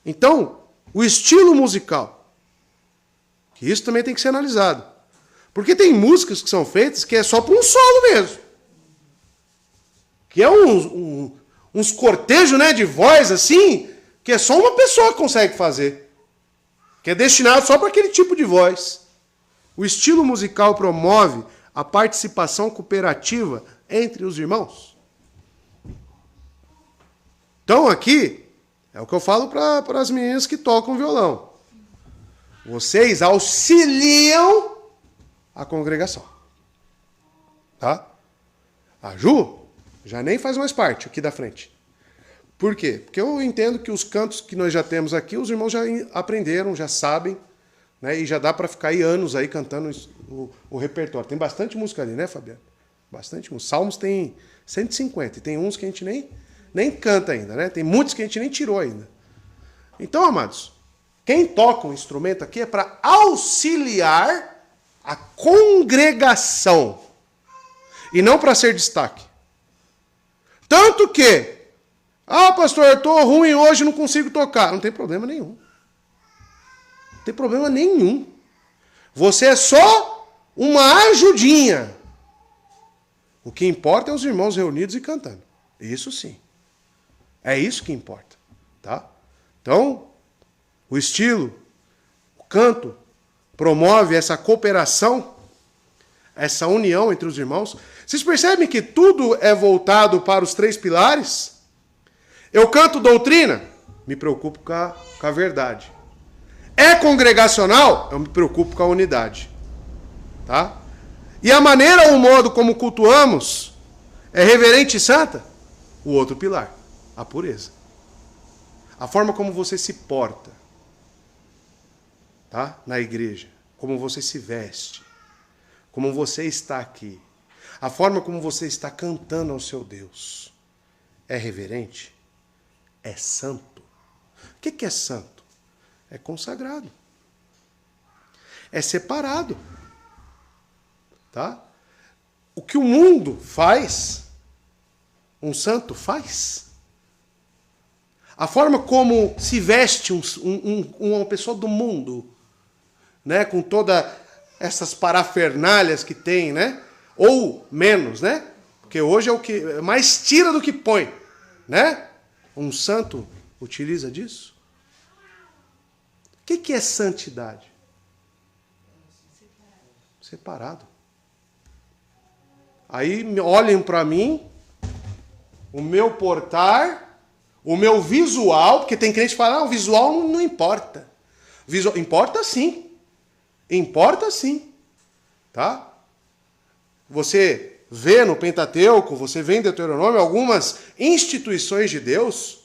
Então, o estilo musical, que isso também tem que ser analisado. Porque tem músicas que são feitas que é só para um solo mesmo. Que é uns cortejos, né, de voz assim, que é só uma pessoa que consegue fazer. Que é destinado só para aquele tipo de voz. O estilo musical promove a participação cooperativa entre os irmãos. Então aqui, é o que eu falo para as meninas que tocam violão. Vocês auxiliam a congregação. Tá? A Ju já nem faz mais parte aqui da frente. Por quê? Porque eu entendo que os cantos que nós já temos aqui, os irmãos já aprenderam, já sabem, né? E já dá para ficar aí anos aí cantando o repertório. Tem bastante música ali, né, Fabiano? Bastante música. Salmos tem 150, e tem uns que a gente nem canta ainda, né? Tem muitos que a gente nem tirou ainda. Então, amados, quem toca um instrumento aqui é para auxiliar a congregação e não para ser destaque. Tanto que, pastor, eu estou ruim hoje, não consigo tocar. Não tem problema nenhum. Não tem problema nenhum. Você é só uma ajudinha. O que importa é os irmãos reunidos e cantando. Isso sim. É isso que importa. Tá? Então, o estilo, o canto, promove essa cooperação, essa união entre os irmãos. Vocês percebem que tudo é voltado para os 3 pilares? Eu canto doutrina? Me preocupo com a verdade. É congregacional? Eu me preocupo com a unidade. Tá? E a maneira ou o modo como cultuamos é reverente e santa? O outro pilar, a pureza. A forma como você se porta, tá? Na igreja, como você se veste, como você está aqui, a forma como você está cantando ao seu Deus, é reverente? É santo? O que é santo? É consagrado. É separado. Tá? O que o mundo faz, um santo faz. A forma como se veste uma pessoa do mundo, né? Com todas essas parafernálias que tem, né? Ou menos, né? Porque hoje é o que mais tira do que põe, né? Um santo utiliza disso? O que é santidade? Separado. Aí olhem para mim, o meu portar, o meu visual, porque tem crente que fala, o visual não importa. Visual, importa sim. Importa sim. Tá? Você vê no Pentateuco, você vê em Deuteronômio algumas instituições de Deus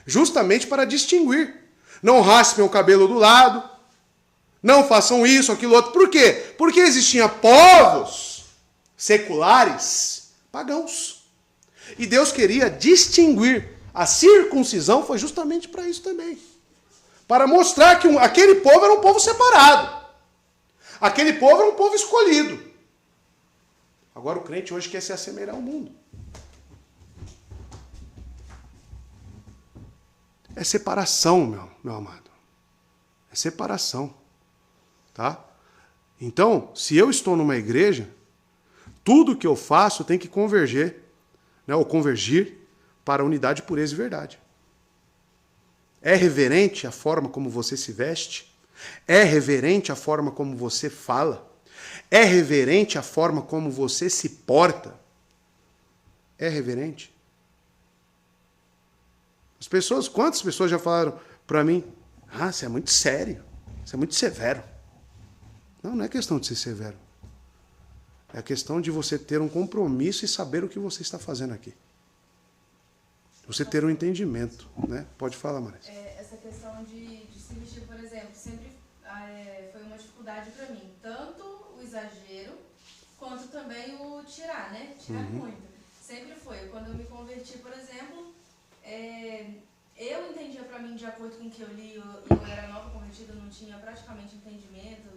justamente para distinguir. Não raspem o cabelo do lado, não façam isso, aquilo, outro. Por quê? Porque existiam povos seculares, pagãos. E Deus queria distinguir. A circuncisão foi justamente para isso também. Para mostrar que aquele povo era um povo separado. Aquele povo era um povo escolhido. Agora o crente hoje quer se assemelhar ao mundo. É separação, meu amado. É separação. Tá? Então, se eu estou numa igreja, tudo que eu faço tem que converger, né, ou convergir para a unidade, pureza e verdade. É reverente a forma como você se veste? É reverente a forma como você fala? É reverente a forma como você se porta? É reverente? Quantas pessoas já falaram para mim, você é muito sério, você é muito severo. Não é questão de ser severo. É a questão de você ter um compromisso e saber o que você está fazendo aqui. Você ter um entendimento, né? Pode falar, Marisa. Essa questão de se vestir, por exemplo, sempre foi uma dificuldade para mim. Tanto o exagero, quanto também o tirar, né? Tirar muito. Sempre foi. Quando eu me converti, por exemplo, eu entendia para mim, de acordo com o que eu li, eu era nova convertida, não tinha praticamente entendimento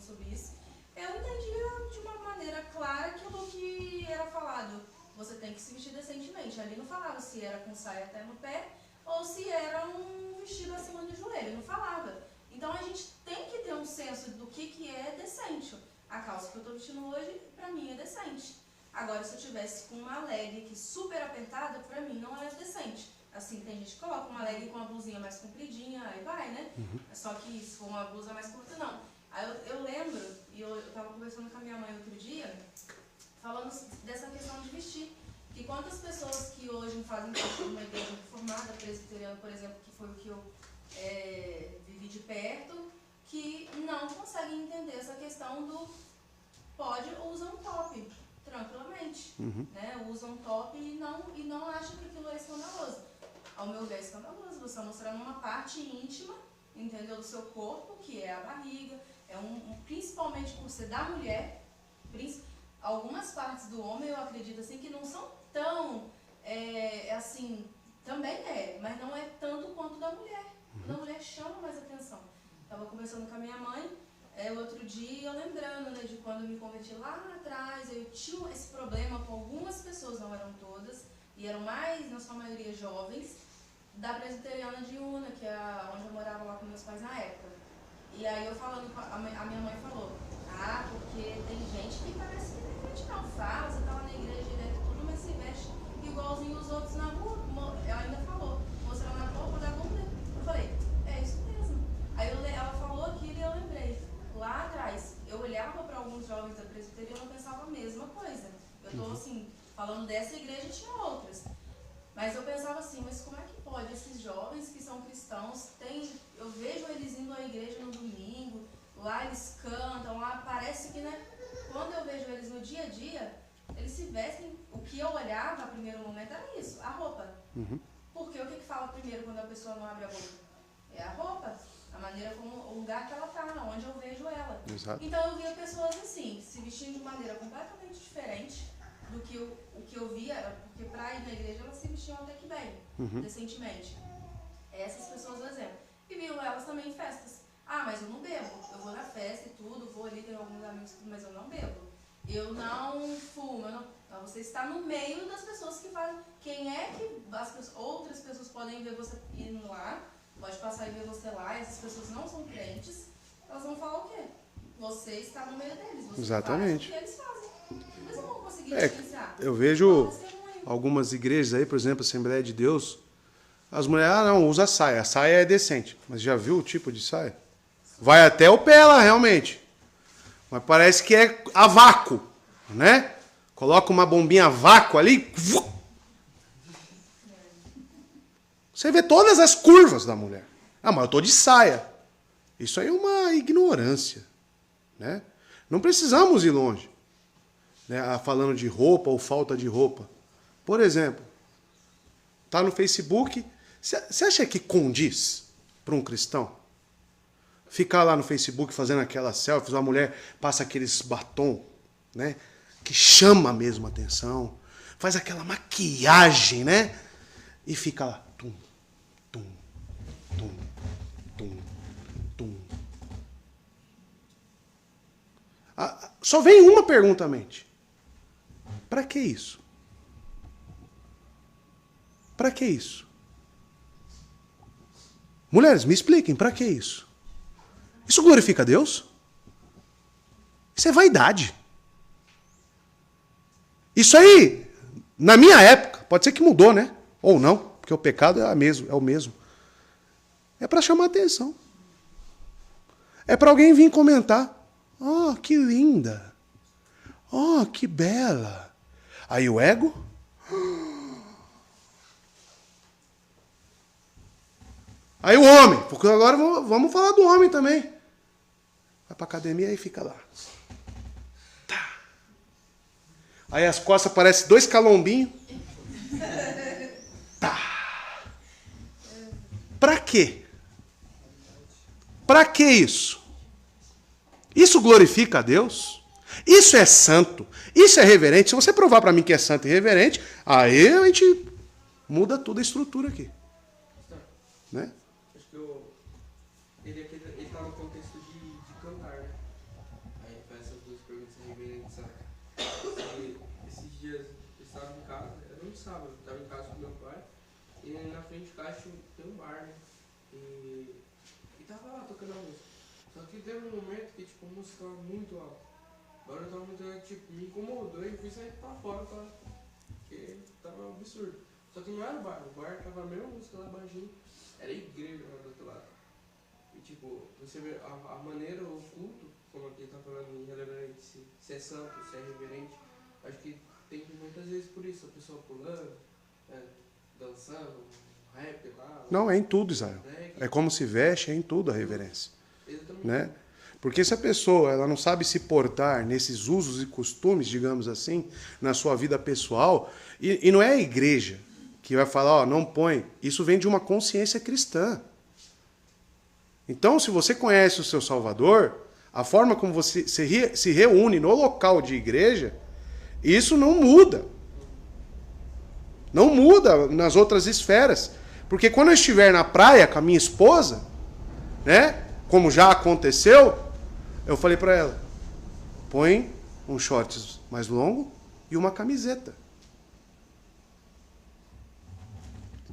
sobre isso. Eu entendia de uma maneira clara aquilo que era falado. Você tem que se vestir decentemente. Ali não falava se era com saia até no pé ou se era um vestido acima do joelho. Não falava. Então a gente tem que ter um senso do que é decente. A calça que eu estou vestindo hoje, para mim, é decente. Agora, se eu tivesse com uma leg super apertada, para mim não é decente. Assim, tem gente que coloca uma leg com uma blusinha mais compridinha, aí vai, né? Só que se for uma blusa mais curta, não. Aí eu lembro, e eu estava conversando com a minha mãe outro dia, falando dessa questão de vestir. Que quantas pessoas que hoje fazem parte de uma igreja reformada, presbiteriana, por exemplo, que foi o que eu vivi de perto, que não conseguem entender essa questão do pode ou usa um top. tranquilamente, né? Usam top e não acham que aquilo é escandaloso. Ao meu ver, é escandaloso. Você está mostrando uma parte íntima, entendeu, do seu corpo, que é a barriga, principalmente por ser da mulher, algumas partes do homem, eu acredito assim, que não são tão, assim, também mas não é tanto quanto da mulher. Da mulher chama mais atenção. Estava conversando com a minha mãe, outro dia, eu lembrando, né, de quando eu me converti lá atrás, eu tinha esse problema com algumas pessoas, não eram todas, e eram mais, na sua maioria, jovens, da Presbiteriana de Una, que é onde eu morava lá com meus pais na época. E aí eu falando, a minha mãe falou, porque tem gente que parece que não é crente não, fala, você tá lá na igreja direto tudo, mas se veste igualzinho os outros na rua. Ela ainda falou, mostrando a roupa da bunda. Eu falei, é isso mesmo. Aí ela falou aquilo e eu lembrei. Lá atrás, eu olhava para alguns jovens da presbiteriana e pensava a mesma coisa. Eu tô assim, falando dessa igreja, tinha outras. Mas eu pensava assim, mas como é que pode esses jovens que são cristãos, eu vejo eles indo à igreja no domingo, lá eles cantam, lá parece que, né, quando eu vejo eles no dia a dia, eles se vestem, o que eu olhava a primeiro momento era isso, a roupa. Porque o que fala primeiro quando a pessoa não abre a boca? É a roupa, a maneira como, o lugar que ela está, onde eu vejo ela. Exato. Então eu via pessoas assim, se vestindo de maneira completamente diferente do que o que eu via, porque para ir na igreja elas se vestiam até que bem, decentemente. Essas pessoas, por exemplo. E viam elas também em festas. Mas eu não bebo. Eu vou na festa e tudo, vou ali, tenho alguns amigos, mas eu não bebo. Eu não fumo. Então, você está no meio das pessoas que fazem. Quem é que outras pessoas podem ver você indo lá, pode passar e ver você lá, e essas pessoas não são crentes, elas vão falar o quê? Você está no meio deles. Você Exatamente. faz o que eles fazem. Eles não vão conseguir diferenciar. Eu vejo algumas igrejas aí, por exemplo, Assembleia de Deus, as mulheres, não, usa saia. A saia é decente. Mas já viu o tipo de saia? Vai até o pé lá, realmente. Mas parece que é a vácuo, né? Coloca uma bombinha a vácuo ali. Você vê todas as curvas da mulher. Mas eu tô de saia. Isso aí é uma ignorância, né? Não precisamos ir longe, né? Falando de roupa ou falta de roupa. Por exemplo, tá no Facebook. Você acha que condiz para um cristão ficar lá no Facebook fazendo aquelas selfies, uma mulher passa aqueles batom, né, que chama mesmo a atenção, faz aquela maquiagem, né, e fica lá, tum, tum, tum, tum, tum. Só vem uma pergunta à mente. Para que isso? Para que isso? Mulheres, me expliquem, para que isso? Isso glorifica a Deus? Isso é vaidade. Isso aí, na minha época, pode ser que mudou, né? Ou não, porque o pecado é o mesmo. É para chamar atenção. É para alguém vir comentar. Oh, que linda. Oh, que bela. Aí o ego... Aí o homem, porque agora vamos falar do homem também. Vai pra academia e fica lá. Tá. Aí as costas parecem 2 calombinhos. Tá. Pra quê? Pra que isso? Isso glorifica a Deus? Isso é santo? Isso é reverente? Se você provar pra mim que é santo e reverente, aí a gente muda toda a estrutura aqui. Né? Ele está no contexto de cantar, né? Aí faz essas duas perguntas reverentes. Esses dias eu estava em casa, era um sábado, eu estava em casa com meu pai, e na frente de casa tem um bar, né? E tava lá tocando a música. Só que teve um momento que tipo, a música estava muito alta. Agora eu tava muito, tipo, me incomodou e fui sair pra fora, porque tava um absurdo. Só que não era o bar tava a mesma música lá baixinho, era a igreja lá do outro lado. E tipo, você vê a maneira, o culto, como aqui tá falando irrelevante, se é santo, se é reverente, acho que tem muitas vezes por isso, a pessoa pulando, dançando, rap lá. Não, é em tudo, Israel. É como se veste, é em tudo a reverência. Exatamente. Né? Porque se a pessoa ela não sabe se portar nesses usos e costumes, digamos assim, na sua vida pessoal, e não é a igreja que vai falar, ó, não põe. Isso vem de uma consciência cristã. Então, se você conhece o seu Salvador, a forma como você se reúne no local de igreja, isso não muda. Não muda nas outras esferas. Porque quando eu estiver na praia com a minha esposa, né, como já aconteceu, eu falei para ela, põe um shorts mais longo e uma camiseta.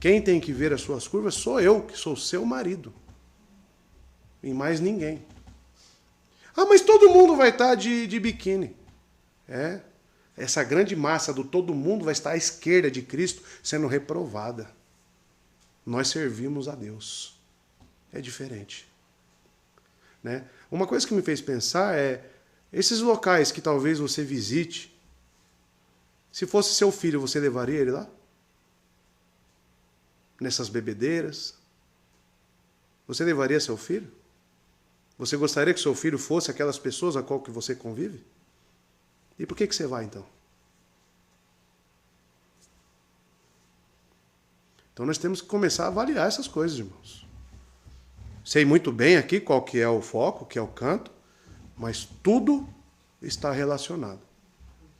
Quem tem que ver as suas curvas sou eu, que sou seu marido. E mais ninguém. Ah, mas todo mundo vai estar de biquíni. É. Essa grande massa do todo mundo vai estar à esquerda de Cristo sendo reprovada. Nós servimos a Deus. É diferente. Né? Uma coisa que me fez pensar é, esses locais que talvez você visite, se fosse seu filho, você levaria ele lá? Nessas bebedeiras? Você levaria seu filho? Você gostaria que seu filho fosse aquelas pessoas a qual que você convive? E por que você vai, então? Então nós temos que começar a avaliar essas coisas, irmãos. Sei muito bem aqui qual que é o foco, que é o canto, mas tudo está relacionado.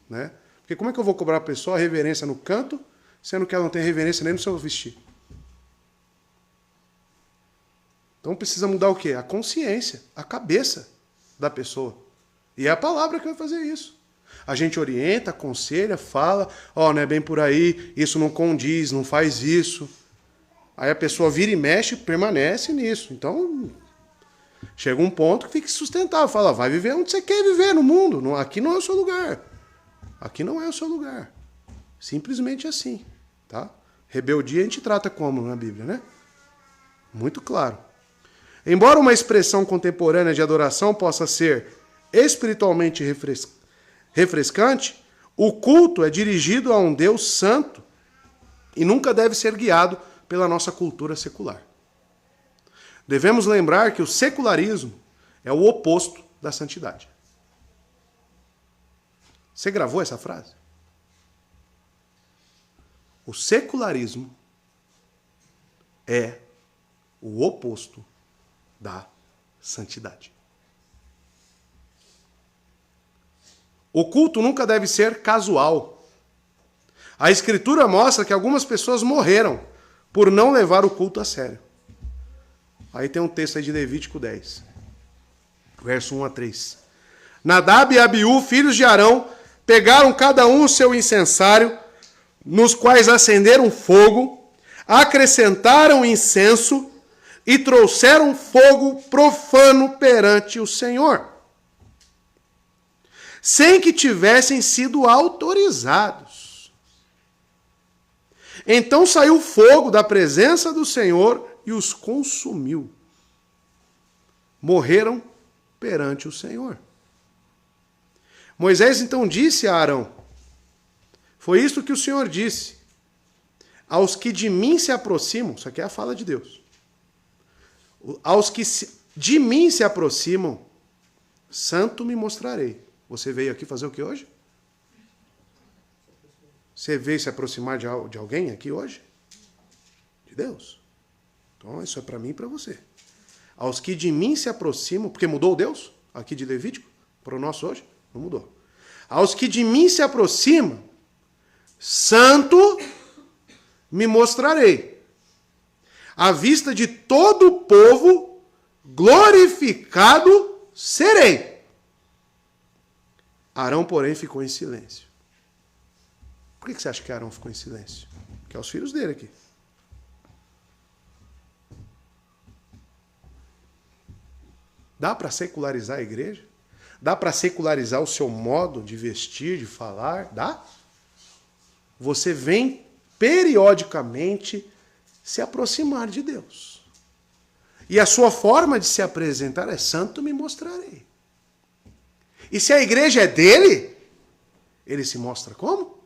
Né? Porque como é que eu vou cobrar a pessoa a reverência no canto, sendo que ela não tem reverência nem no seu vestir? Então precisa mudar o quê? A consciência, a cabeça da pessoa. E é a palavra que vai fazer isso. A gente orienta, aconselha, fala, ó, não é bem por aí, isso não condiz, não faz isso. Aí a pessoa vira e mexe, permanece nisso. Então, chega um ponto que fica sustentável. Fala, vai viver onde você quer viver no mundo. Aqui não é o seu lugar. Aqui não é o seu lugar. Simplesmente assim. Tá? Rebeldia a gente trata como na Bíblia, né? Muito claro. Embora uma expressão contemporânea de adoração possa ser espiritualmente refrescante, o culto é dirigido a um Deus santo e nunca deve ser guiado pela nossa cultura secular. Devemos lembrar que o secularismo é o oposto da santidade. Você gravou essa frase? O secularismo é o oposto da santidade. O culto nunca deve ser casual. A Escritura mostra que algumas pessoas morreram por não levar o culto a sério. Aí tem um texto aí de Levítico 10, verso 1 a 3. Nadab e Abiú, filhos de Arão, pegaram cada um o seu incensário, nos quais acenderam fogo, acrescentaram incenso e trouxeram fogo profano perante o Senhor, sem que tivessem sido autorizados. Então saiu fogo da presença do Senhor e os consumiu. Morreram perante o Senhor. Moisés então disse a Arão, foi isto que o Senhor disse, aos que de mim se aproximam, isso aqui é a fala de Deus, aos que de mim se aproximam, santo me mostrarei. Você veio aqui fazer o que hoje? Você veio se aproximar de alguém aqui hoje? De Deus. Então isso é para mim e para você. Aos que de mim se aproximam, porque mudou o Deus aqui de Levítico para o nosso hoje? Não mudou. Aos que de mim se aproximam, santo me mostrarei. À vista de todo o povo, glorificado serei. Arão, porém, ficou em silêncio. Por que você acha que Arão ficou em silêncio? Porque é os filhos dele aqui. Dá para secularizar a igreja? Dá para secularizar o seu modo de vestir, de falar? Dá? Você vem periodicamente se aproximar de Deus. E a sua forma de se apresentar é santo me mostrarei. E se a igreja é dele, ele se mostra como?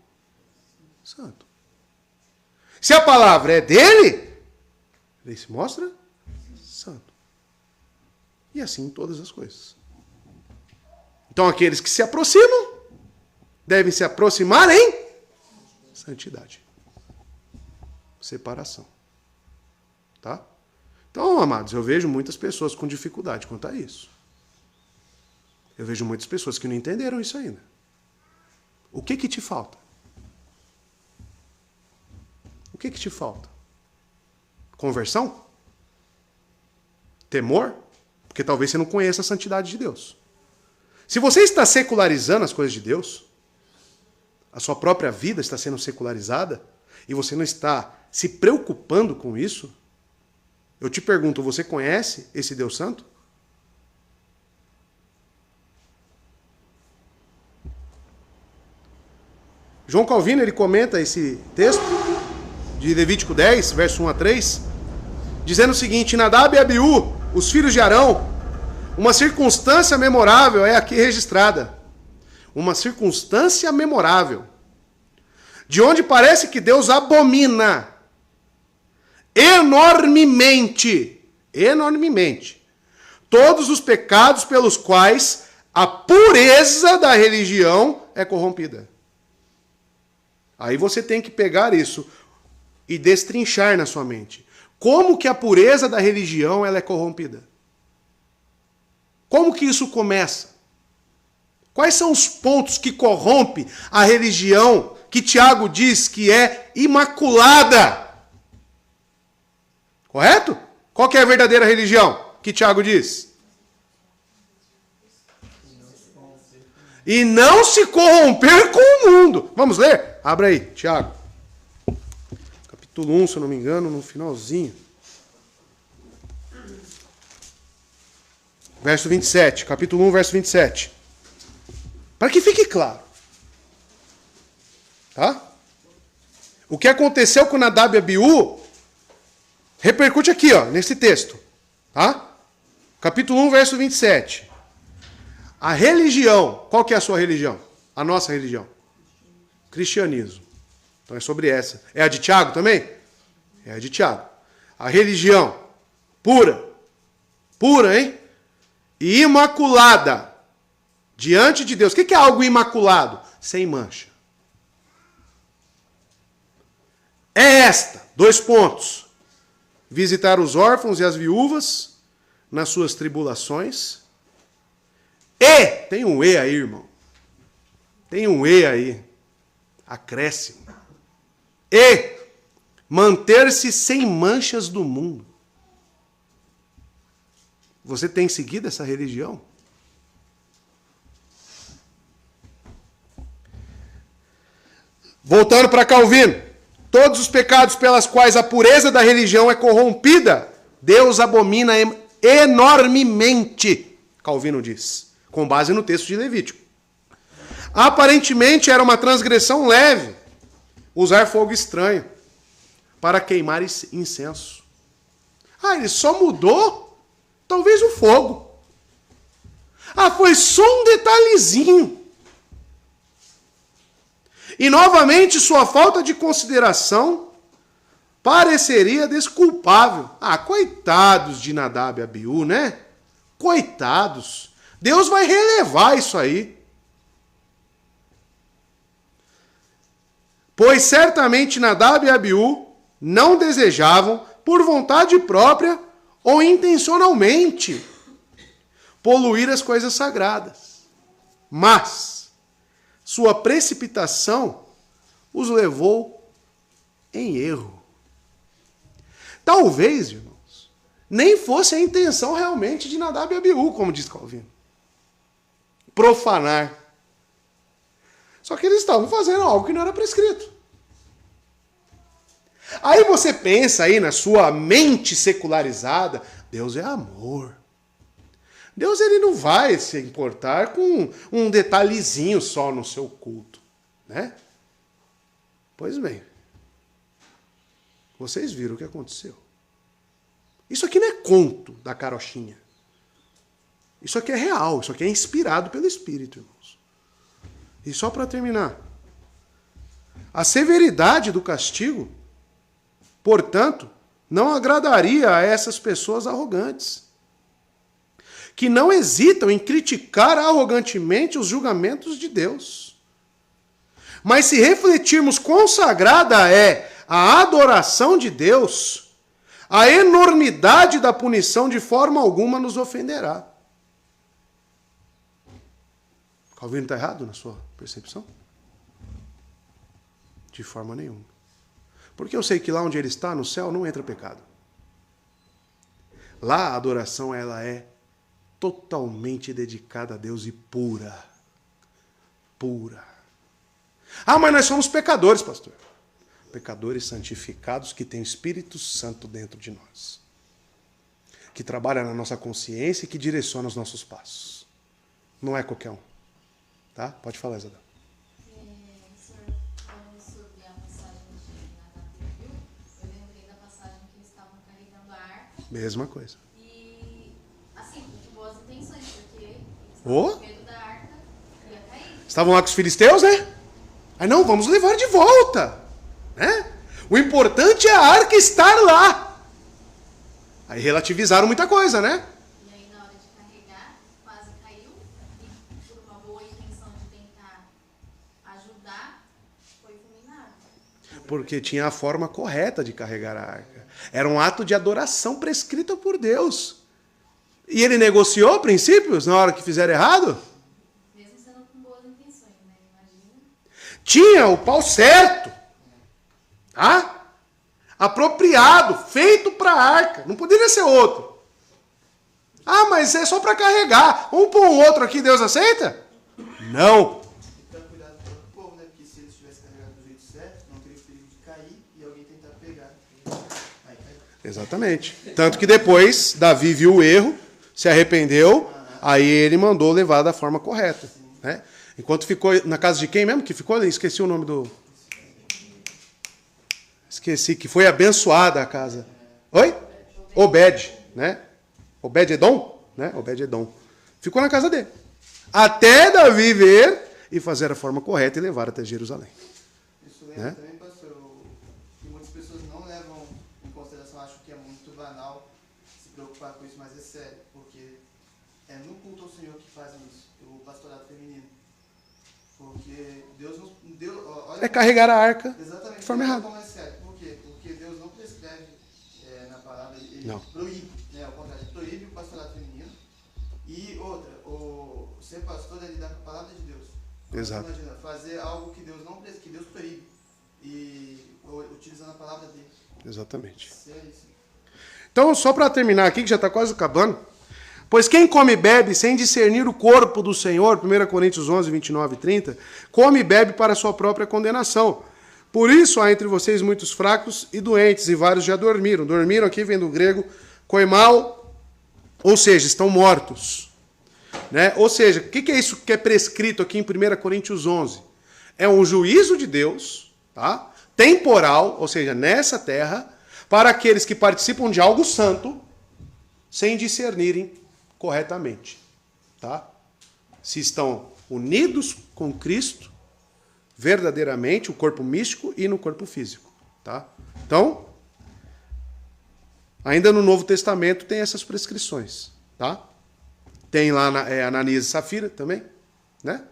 Santo. Se a palavra é dele, ele se mostra santo. E assim em todas as coisas. Então aqueles que se aproximam devem se aproximar em santidade. Separação. Tá? Então, amados, eu vejo muitas pessoas com dificuldade quanto a isso. Eu vejo muitas pessoas que não entenderam isso ainda. O que te falta? O que te falta? Conversão? Temor? Porque talvez você não conheça a santidade de Deus. Se você está secularizando as coisas de Deus, a sua própria vida está sendo secularizada, e você não está se preocupando com isso, eu te pergunto, você conhece esse Deus Santo? João Calvino, ele comenta esse texto de Levítico 10, verso 1 a 3, dizendo o seguinte: Nadab e Abiú, os filhos de Arão, uma circunstância memorável é aqui registrada. Uma circunstância memorável, de onde parece que Deus abomina enormemente todos os pecados pelos quais a pureza da religião é corrompida. Aí você tem que pegar isso e destrinchar na sua mente. Como que a pureza da religião ela é corrompida? Como que isso começa? Quais são os pontos que corrompem a religião que Tiago diz que é imaculada? Correto? Qual que é a verdadeira religião que Tiago diz? E não se corromper com o mundo. Vamos ler? Abra aí, Tiago. Capítulo 1, se eu não me engano, no finalzinho. Verso 27. Capítulo 1, verso 27. Para que fique claro. Tá? O que aconteceu com Nadab e Abiú repercute aqui, ó, nesse texto. Tá? Capítulo 1, verso 27. A religião, qual que é a sua religião? A nossa religião. Cristianismo. Então é sobre essa. É a de Tiago também? É a de Tiago. A religião pura. Pura, hein? E imaculada. Diante de Deus. O que é algo imaculado? Sem mancha. É esta. 2 pontos. Visitar os órfãos e as viúvas nas suas tribulações. E, tem um E aí, irmão. Tem um E aí. Acréscimo. E manter-se sem manchas do mundo. Você tem seguido essa religião? Voltando para Calvino. Todos os pecados pelas quais a pureza da religião é corrompida, Deus abomina enormemente, Calvino diz. Com base no texto de Levítico. Aparentemente era uma transgressão leve usar fogo estranho para queimar incenso. Ah, ele só mudou talvez o fogo. Ah, foi só um detalhezinho. E novamente sua falta de consideração pareceria desculpável. Ah, coitados de Nadab e Abiú, né? Coitados. Deus vai relevar isso aí. Pois certamente Nadab e Abiú não desejavam, por vontade própria ou intencionalmente, poluir as coisas sagradas. Mas sua precipitação os levou em erro. Talvez, irmãos, nem fosse a intenção realmente de Nadab e Abiú, como diz Calvino. Profanar. Só que eles estavam fazendo algo que não era prescrito. Aí você pensa aí na sua mente secularizada, Deus é amor. Deus ele não vai se importar com um detalhezinho só no seu culto, né? Pois bem, vocês viram o que aconteceu. Isso aqui não é conto da carochinha. Isso aqui é real, isso aqui é inspirado pelo Espírito, irmãos. E só para terminar, a severidade do castigo, portanto, não agradaria a essas pessoas arrogantes, que não hesitam em criticar arrogantemente os julgamentos de Deus. Mas se refletirmos quão sagrada é a adoração de Deus, a enormidade da punição de forma alguma nos ofenderá. Calvino está errado na sua percepção? De forma nenhuma. Porque eu sei que lá onde ele está, no céu, não entra pecado. Lá a adoração ela é totalmente dedicada a Deus e pura. Pura. Ah, mas nós somos pecadores, pastor. Pecadores santificados que têm o Espírito Santo dentro de nós. Que trabalha na nossa consciência e que direciona os nossos passos. Não é qualquer um. Tá? Pode falar, Isadora. O senhor falando sobre a passagem de Natan, viu? Eu lembrei da passagem que eles estavam carregando a arca. Mesma coisa. E, assim, com boas intenções, porque eles Oh. estavam com medo da arca ia cair. Estavam lá com os filisteus, né? Aí não, vamos levar de volta. Né? O importante é a arca estar lá. Aí relativizaram muita coisa, né? E aí, na hora de carregar, quase caiu. E por uma boa intenção de tentar ajudar, foi fulminado. Porque tinha a forma correta de carregar a arca. Era um ato de adoração prescrito por Deus. E ele negociou princípios na hora que fizeram errado? Mesmo sendo com boas intenções, né? Imagina. Tinha o pau certo. Tá? Apropriado, feito para a arca. Não poderia ser outro. Ah, mas é só para carregar. Vamos pôr um outro aqui, Deus aceita? Não. E pra cuidar do próprio povo, né? Porque se eles tivessem carregado do jeito certo, não teria o perigo de cair e alguém tentar pegar. Aí caiu. Exatamente. Tanto que depois Davi viu o erro, se arrependeu, aí ele mandou levar da forma correta. Né? Enquanto ficou na casa de quem mesmo que ficou? Esqueci o nome do... Esqueci, que foi abençoada a casa. Oi? Obed, né? Obed-Edom, né? Obed-Edom. Ficou na casa dele. Até Davi ver e fazer a forma correta e levar até Jerusalém. Isso lembra Né? também, pastor, que muitas pessoas não levam em consideração, acham que é muito banal se preocupar com isso, mas é sério, porque é no culto ao Senhor que fazem isso, o pastorado feminino. Porque Deus nos deu, olha, É carregar a arca exatamente, de forma olha errada. como é sério. Por quê? Porque Deus não prescreve na palavra, ele Não. proíbe, né? Ao contrário, ele proíbe o pastorado feminino. E outra, o ser pastor é lidar com a palavra de Deus. Então, Exato. imagina, fazer algo que Deus não prescreve, que Deus proíbe. E utilizando a palavra dele. Exatamente. Seríssimo. Então, só para terminar aqui, que já está quase acabando. Pois quem come e bebe sem discernir o corpo do Senhor, 1 Coríntios 11, 29 e 30, come e bebe para a sua própria condenação. Por isso há entre vocês muitos fracos e doentes, e vários já dormiram. Dormiram aqui vem do grego koimal, ou seja, estão mortos. Né? Ou seja, o que é isso que é prescrito aqui em 1 Coríntios 11? É um juízo de Deus, tá? Temporal, ou seja, nessa terra, para aqueles que participam de algo santo, sem discernirem corretamente. Tá? Se estão unidos com Cristo, verdadeiramente, o corpo místico e no corpo físico. Tá? Então, ainda no Novo Testamento tem essas prescrições. Tá? Tem lá Ananias e Safira também, né?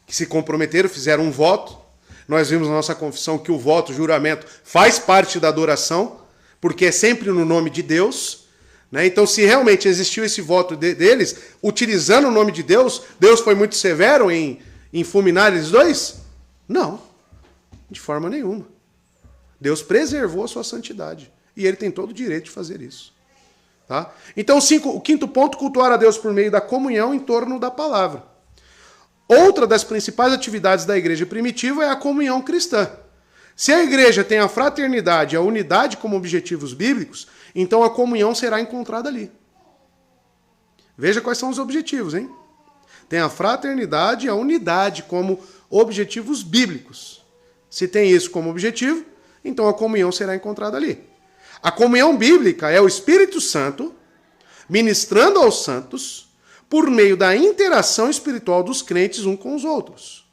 Que se comprometeram, fizeram um voto. Nós vimos na nossa confissão que o voto, o juramento, faz parte da adoração, porque é sempre no nome de Deus. Né? Então, se realmente existiu esse voto deles, utilizando o nome de Deus, Deus foi muito severo em fulminar eles dois? Não, de forma nenhuma. Deus preservou a sua santidade. E ele tem todo o direito de fazer isso. Tá? Então, o quinto ponto, cultuar a Deus por meio da comunhão em torno da palavra. Outra das principais atividades da igreja primitiva é a comunhão cristã. Se a igreja tem a fraternidade e a unidade como objetivos bíblicos, então a comunhão será encontrada ali. Veja quais são os objetivos, hein? Tem a fraternidade e a unidade como objetivos bíblicos. Se tem isso como objetivo, então a comunhão será encontrada ali. A comunhão bíblica é o Espírito Santo ministrando aos santos por meio da interação espiritual dos crentes uns com os outros.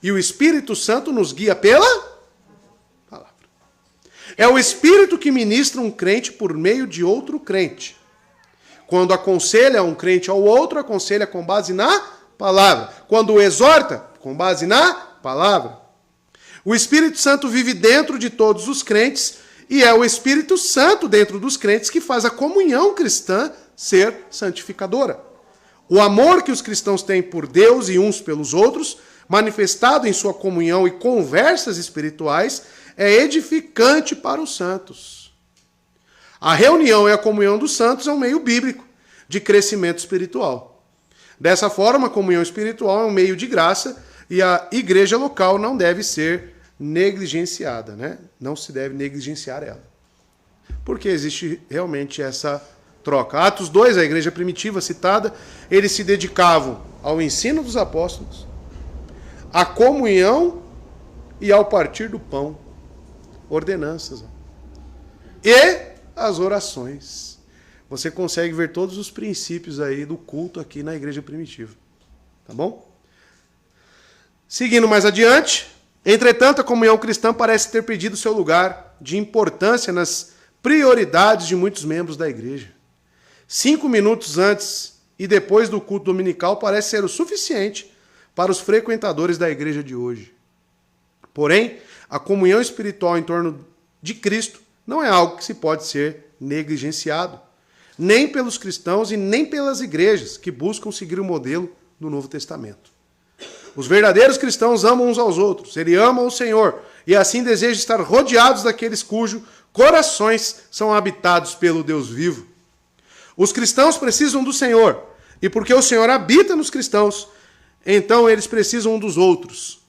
E o Espírito Santo nos guia pela palavra. É o Espírito que ministra um crente por meio de outro crente. Quando aconselha um crente ao outro, aconselha com base na palavra. Quando exorta, com base na palavra. O Espírito Santo vive dentro de todos os crentes e é o Espírito Santo dentro dos crentes que faz a comunhão cristã ser santificadora. O amor que os cristãos têm por Deus e uns pelos outros, manifestado em sua comunhão e conversas espirituais, é edificante para os santos. A reunião e a comunhão dos santos é um meio bíblico de crescimento espiritual. Dessa forma, a comunhão espiritual é um meio de graça e a igreja local não deve ser negligenciada, né? Não se deve negligenciar ela. Porque existe realmente essa troca. Atos 2, a igreja primitiva citada, eles se dedicavam ao ensino dos apóstolos, à comunhão e ao partir do pão. Ordenanças. E as orações. Você consegue ver todos os princípios aí do culto aqui na igreja primitiva. Tá bom? Seguindo mais adiante, entretanto, a comunhão cristã parece ter perdido seu lugar de importância nas prioridades de muitos membros da igreja. 5 minutos antes e depois do culto dominical parece ser o suficiente para os frequentadores da igreja de hoje. Porém, a comunhão espiritual em torno de Cristo não é algo que se pode ser negligenciado, nem pelos cristãos e nem pelas igrejas que buscam seguir o modelo do Novo Testamento. Os verdadeiros cristãos amam uns aos outros, eles amam o Senhor e assim desejam estar rodeados daqueles cujos corações são habitados pelo Deus vivo. Os cristãos precisam do Senhor e porque o Senhor habita nos cristãos, então eles precisam um dos outros.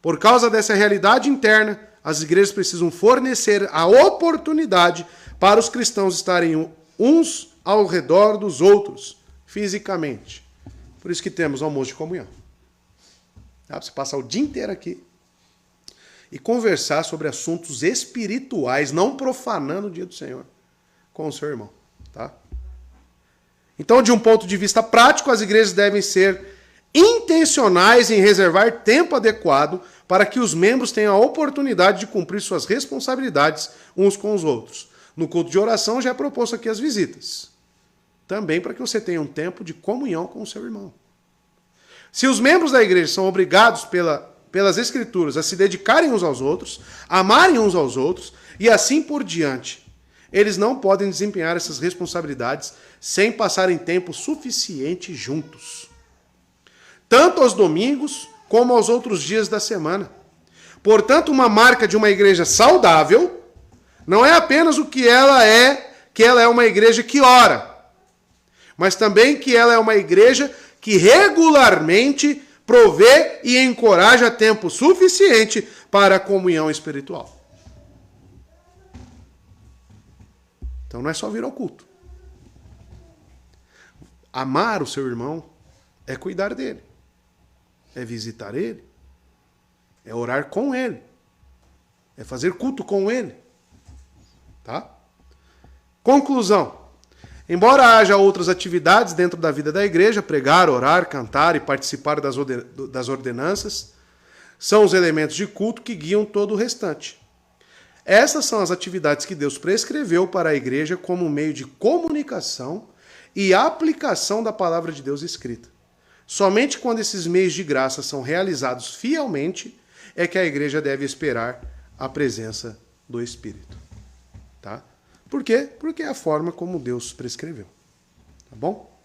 Por causa dessa realidade interna, as igrejas precisam fornecer a oportunidade para os cristãos estarem uns ao redor dos outros, fisicamente. Por isso que temos almoço de comunhão. Dá para você passar o dia inteiro aqui e conversar sobre assuntos espirituais, não profanando o dia do Senhor com o seu irmão. Tá? Então, de um ponto de vista prático, as igrejas devem ser intencionais em reservar tempo adequado para que os membros tenham a oportunidade de cumprir suas responsabilidades uns com os outros. No culto de oração já é proposto aqui as visitas. Também para que você tenha um tempo de comunhão com o seu irmão. Se os membros da igreja são obrigados pelas Escrituras a se dedicarem uns aos outros, amarem uns aos outros e assim por diante, eles não podem desempenhar essas responsabilidades sem passarem tempo suficiente juntos. Tanto aos domingos como aos outros dias da semana. Portanto, uma marca de uma igreja saudável não é apenas o que ela é uma igreja que ora, mas também que ela é uma igreja que regularmente provê e encoraja tempo suficiente para a comunhão espiritual. Então não é só vir ao culto. Amar o seu irmão é cuidar dele, é visitar ele, é orar com ele, é fazer culto com ele. Tá? Conclusão. Embora haja outras atividades dentro da vida da igreja, pregar, orar, cantar e participar das ordenanças, são os elementos de culto que guiam todo o restante. Essas são as atividades que Deus prescreveu para a igreja como meio de comunicação e aplicação da palavra de Deus escrita. Somente quando esses meios de graça são realizados fielmente é que a igreja deve esperar a presença do Espírito. Tá? Por quê? Porque é a forma como Deus prescreveu. Tá bom?